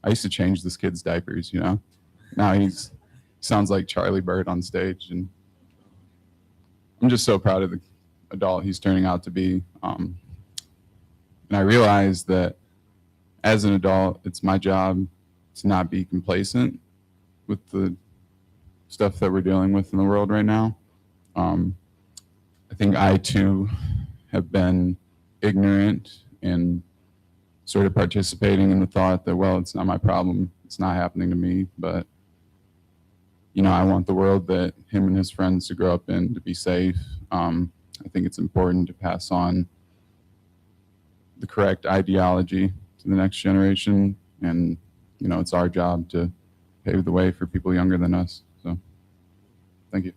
I used to change this kid's diapers, Now he sounds like Charlie Bird on stage, and I'm just so proud of the adult he's turning out to be. And I realized that as an adult, it's my job to not be complacent with the stuff that we're dealing with in the world right now. I think I too have been ignorant and sort of participating in the thought that, well, it's not my problem, it's not happening to me, but I want the world that him and his friends to grow up in to be safe. I think it's important to pass on the correct ideology to the next generation, and it's our job to pave the way for people younger than us. So thank you.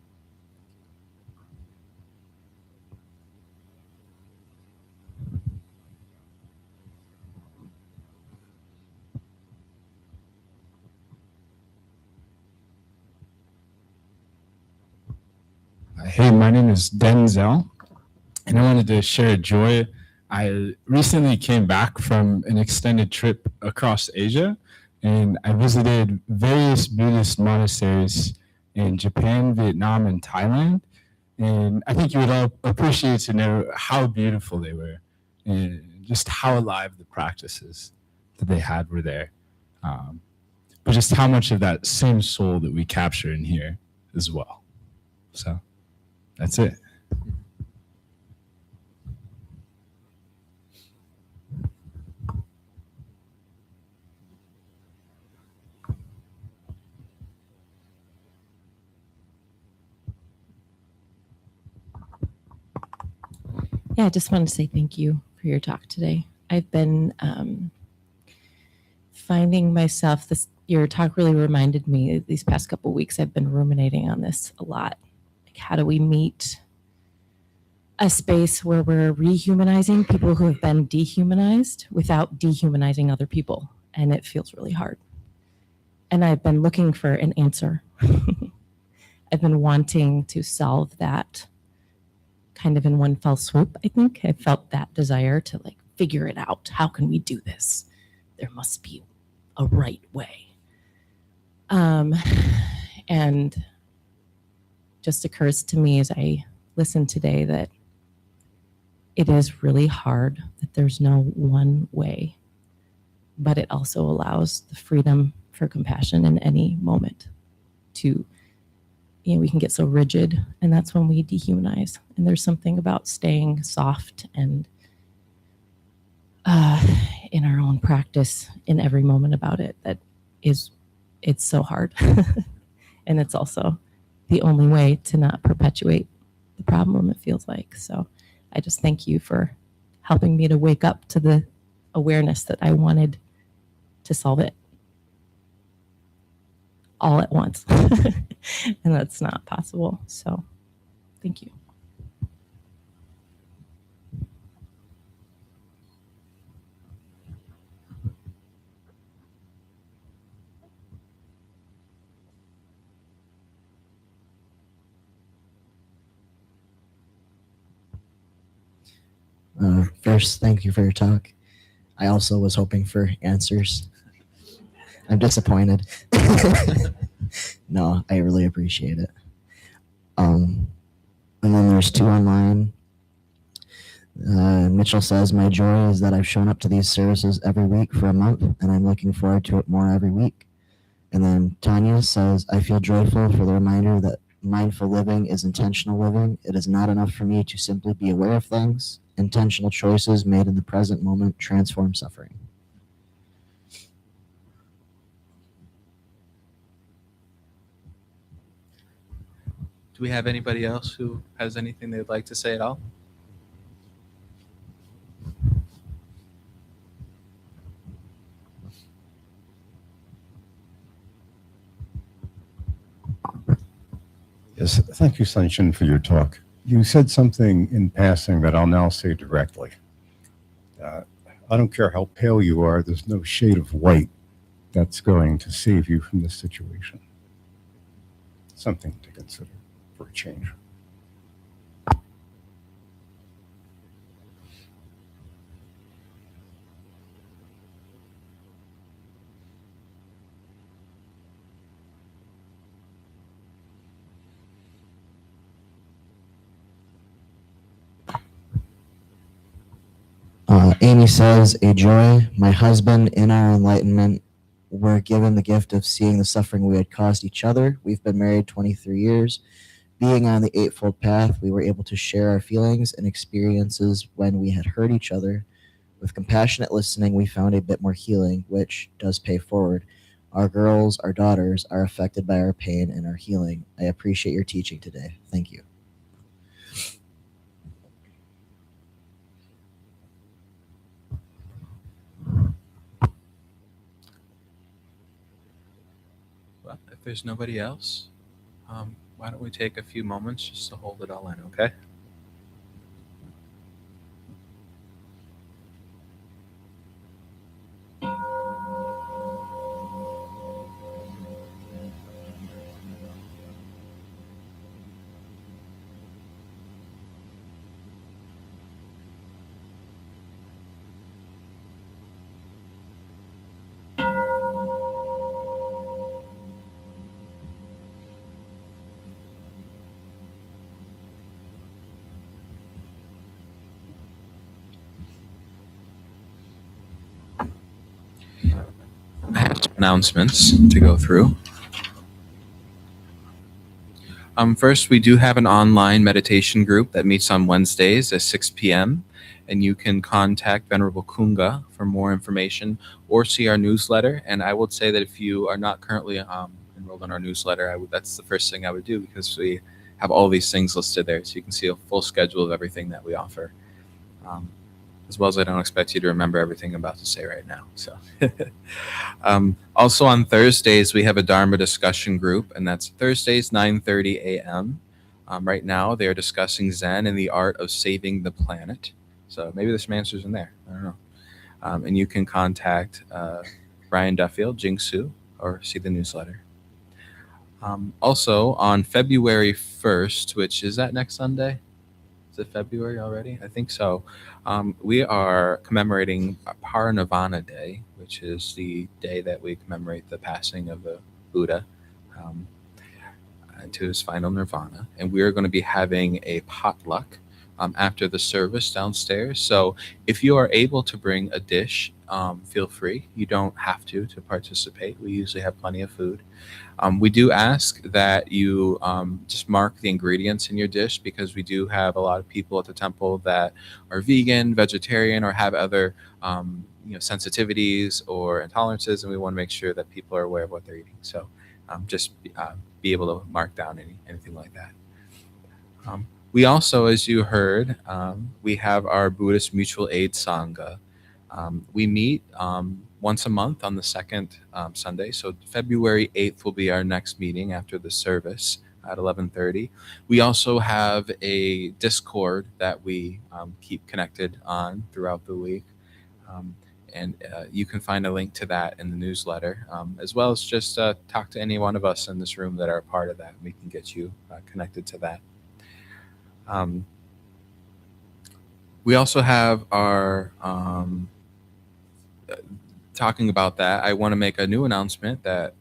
Hey, my name is Denzel, and I wanted to share a joy. I recently came back from an extended trip across Asia, and I visited various Buddhist monasteries in Japan, Vietnam, and Thailand. And I think you would all appreciate to know how beautiful they were and just how alive the practices that they had were there. But just how much of that same soul that we capture in here as well. So that's it. Yeah, I just wanted to say thank you for your talk today. I've been finding myself, your talk really reminded me these past couple of weeks, I've been ruminating on this a lot. Like, how do we meet a space where we're rehumanizing people who have been dehumanized without dehumanizing other people? And it feels really hard. And I've been looking for an answer. I've been wanting to solve that kind of in one fell swoop, I think. I felt that desire to like figure it out. How can we do this? There must be a right way. And just occurs to me as I listen today that it is really hard, that there's no one way, but it also allows the freedom for compassion in any moment to, we can get so rigid, and that's when we dehumanize. And there's something about staying soft and in our own practice in every moment about it that it's so hard. And it's also the only way to not perpetuate the problem, it feels like. So I just thank you for helping me to wake up to the awareness that I wanted to solve it all at once. And that's not possible. So thank you. First, thank you for your talk. I also was hoping for answers. I'm disappointed. No, I really appreciate it. And then there's two online. Mitchell says, my joy is that I've shown up to these services every week for a month, and I'm looking forward to it more every week. And then Tanya says, I feel joyful for the reminder that mindful living is intentional living. It is not enough for me to simply be aware of things. Intentional choices made in the present moment transform suffering. Do we have anybody else who has anything they'd like to say at all? Yes, thank you, Sonshin, for your talk. You said something in passing that I'll now say directly. I don't care how pale you are, there's no shade of white that's going to save you from this situation. Something to consider for a change. Amy says, a joy. My husband, in our enlightenment, were given the gift of seeing the suffering we had caused each other. We've been married 23 years. Being on the Eightfold Path, we were able to share our feelings and experiences when we had hurt each other. With compassionate listening, we found a bit more healing, which does pay forward. Our girls, our daughters, are affected by our pain and our healing. I appreciate your teaching today. Thank you. Well, if there's nobody else, why don't we take a few moments just to hold it all in, okay? announcements to go through. First, we do have an online meditation group that meets on Wednesdays at 6 p.m. And you can contact Venerable Kunga for more information or see our newsletter. And I would say that if you are not currently enrolled in our newsletter, that's the first thing I would do, because we have all these things listed there. So you can see a full schedule of everything that we offer. As well as I don't expect you to remember everything I'm about to say right now. So, also on Thursdays, we have a Dharma discussion group, and that's Thursdays, 9:30 a.m. Right now, they are discussing Zen and the art of saving the planet. So maybe there's some answers in there. I don't know. And you can contact Brian Duffield, Jingsu, or see the newsletter. Also, on February 1st, which is that next Sunday? Is it February already? I think so. We are commemorating Parinirvana Day, which is the day that we commemorate the passing of the Buddha to his final nirvana. And we are going to be having a potluck after the service downstairs. So if you are able to bring a dish, feel free. You don't have to participate. We usually have plenty of food. We do ask that you just mark the ingredients in your dish, because we do have a lot of people at the temple that are vegan, vegetarian, or have other sensitivities or intolerances, and we want to make sure that people are aware of what they're eating. So just be able to mark down anything like that. We also, as you heard, we have our Buddhist Mutual Aid Sangha. We meet once a month on the second Sunday. So February 8th will be our next meeting after the service at 11:30. We also have a Discord that we keep connected on throughout the week. And you can find a link to that in the newsletter, as well as just talk to any one of us in this room that are a part of that. We can get you connected to that. We also have our talking about that, I want to make a new announcement that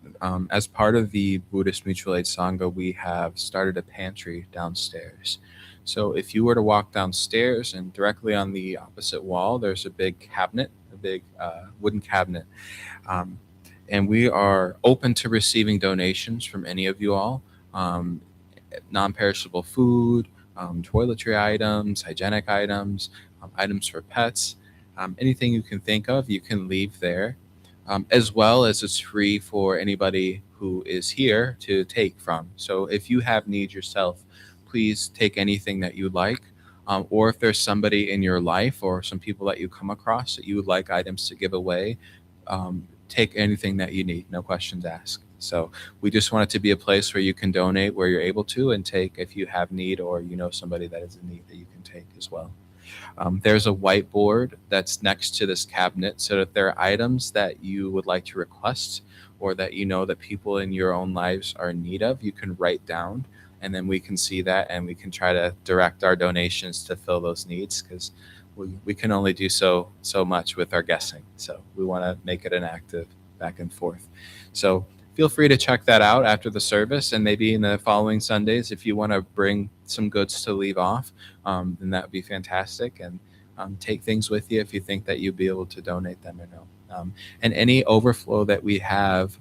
as part of the Buddhist Mutual Aid Sangha, we have started a pantry downstairs. So if you were to walk downstairs, and directly on the opposite wall, there's a big cabinet, a big wooden cabinet. And we are open to receiving donations from any of you all, non-perishable food, toiletry items, hygienic items, items for pets. Anything you can think of, you can leave there, as well as it's free for anybody who is here to take from. So if you have need yourself, please take anything that you like, or if there's somebody in your life or some people that you come across that you would like items to give away, take anything that you need, no questions asked. So we just want it to be a place where you can donate where you're able to, and take if you have need, or you know somebody that is in need that you can take as well. There's a whiteboard that's next to this cabinet, so if there are items that you would like to request, or that you know that people in your own lives are in need of, you can write down, and then we can see that, and we can try to direct our donations to fill those needs, because we can only do so much with our guessing. So we want to make it an active back and forth. So feel free to check that out after the service, and maybe in the following Sundays, if you want to bring some goods to leave off, then that would be fantastic. And take things with you if you think that you'll be able to donate them or no. And any overflow that we have,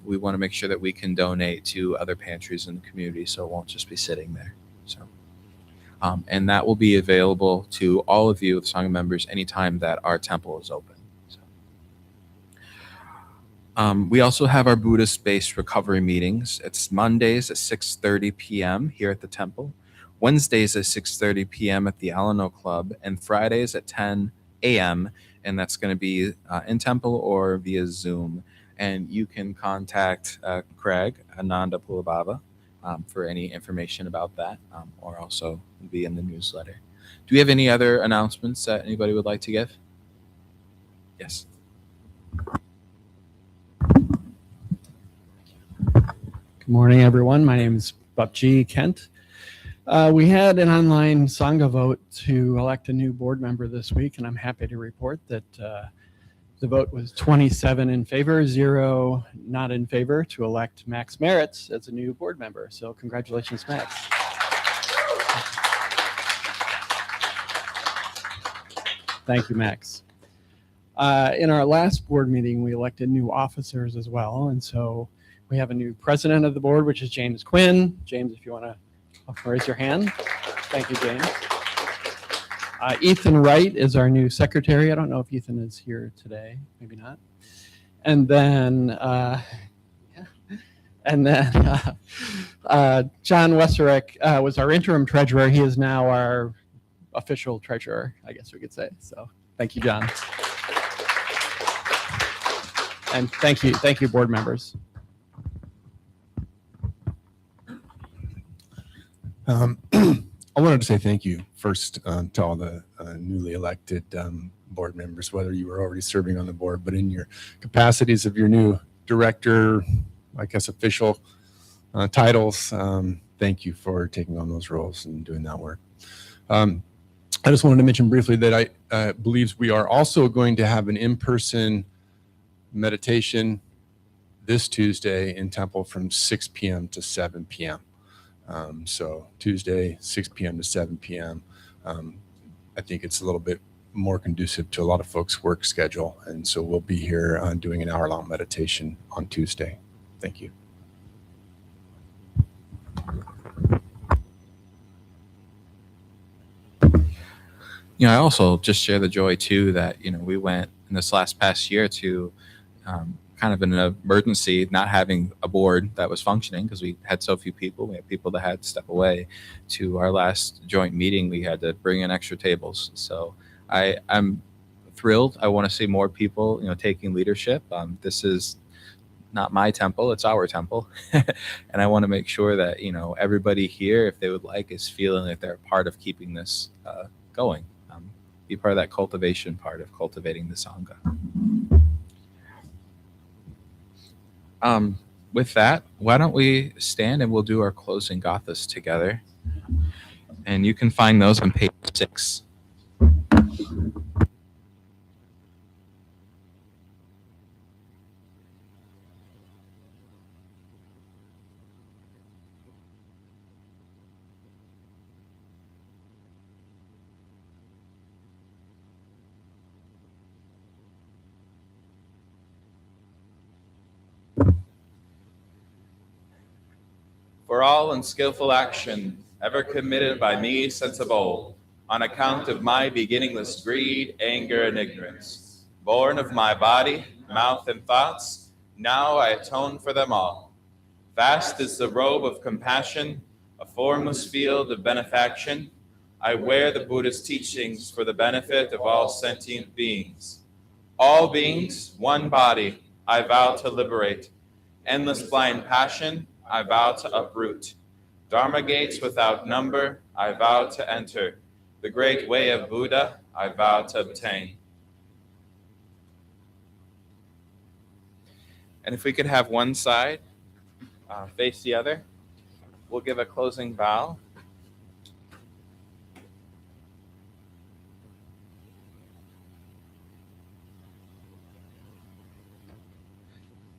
we want to make sure that we can donate to other pantries in the community, so it won't just be sitting there. So, and that will be available to all of you, the Sangha members, anytime that our temple is open. We also have our Buddhist-based recovery meetings. It's Mondays at 6:30 p.m. here at the temple, Wednesdays at 6:30 p.m. at the Alano Club, and Fridays at 10 a.m. And that's going to be in temple or via Zoom. And you can contact Craig Ananda Pulababa for any information about that, or also be in the newsletter. Do we have any other announcements that anybody would like to give? Yes. Good morning, everyone. My name is Bapji Kent. We had an online Sangha vote to elect a new board member this week, and I'm happy to report that the vote was 27 in favor, 0 not in favor, to elect Max Merritz as a new board member. So congratulations, Max. Thank you, Max. In our last board meeting, we elected new officers as well. And so we have a new president of the board, which is James Quinn. James, if you want to raise your hand. Thank you, James. Ethan Wright is our new secretary. I don't know if Ethan is here today. Maybe not. And then, John Westerick was our interim treasurer. He is now our official treasurer, I guess we could say. So thank you, John. And thank you, board members. I wanted to say thank you first to all the newly elected board members, whether you were already serving on the board, but in your capacities of your new director, I guess official titles. Thank you for taking on those roles and doing that work. I just wanted to mention briefly that I believe we are also going to have an in-person meditation this Tuesday in Temple from 6 p.m. to 7 p.m. So Tuesday, 6 p.m. to 7 p.m. I think it's a little bit more conducive to a lot of folks' work schedule. And so we'll be here doing an hour-long meditation on Tuesday. Thank you. I also just share the joy too that, we went in this past year to kind of an emergency, not having a board that was functioning because we had so few people. We had people that had to step away. To our last joint meeting, we had to bring in extra tables. So I'm thrilled. I want to see more people, taking leadership. This is not my temple, it's our temple. And I want to make sure that, everybody here, if they would like, is feeling that they're a part of keeping this going. Be part of that cultivation part of cultivating the Sangha. With that, why don't we stand and we'll do our closing gathas together. And you can find those on page 6. For all unskillful action ever committed by me since of old, on account of my beginningless greed, anger, and ignorance, born of my body, mouth, and thoughts, now I atone for them all. Vast is the robe of compassion, a formless field of benefaction. I wear the Buddhist teachings for the benefit of all sentient beings. All beings, one body, I vow to liberate. Endless blind passion, I vow to uproot. Dharma gates without number, I vow to enter. The great way of Buddha, I vow to obtain. And if we could have one side face the other, we'll give a closing vow.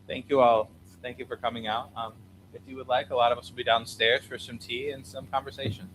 Thank you all. Thank you for coming out. If you would like, a lot of us will be downstairs for some tea and some conversation.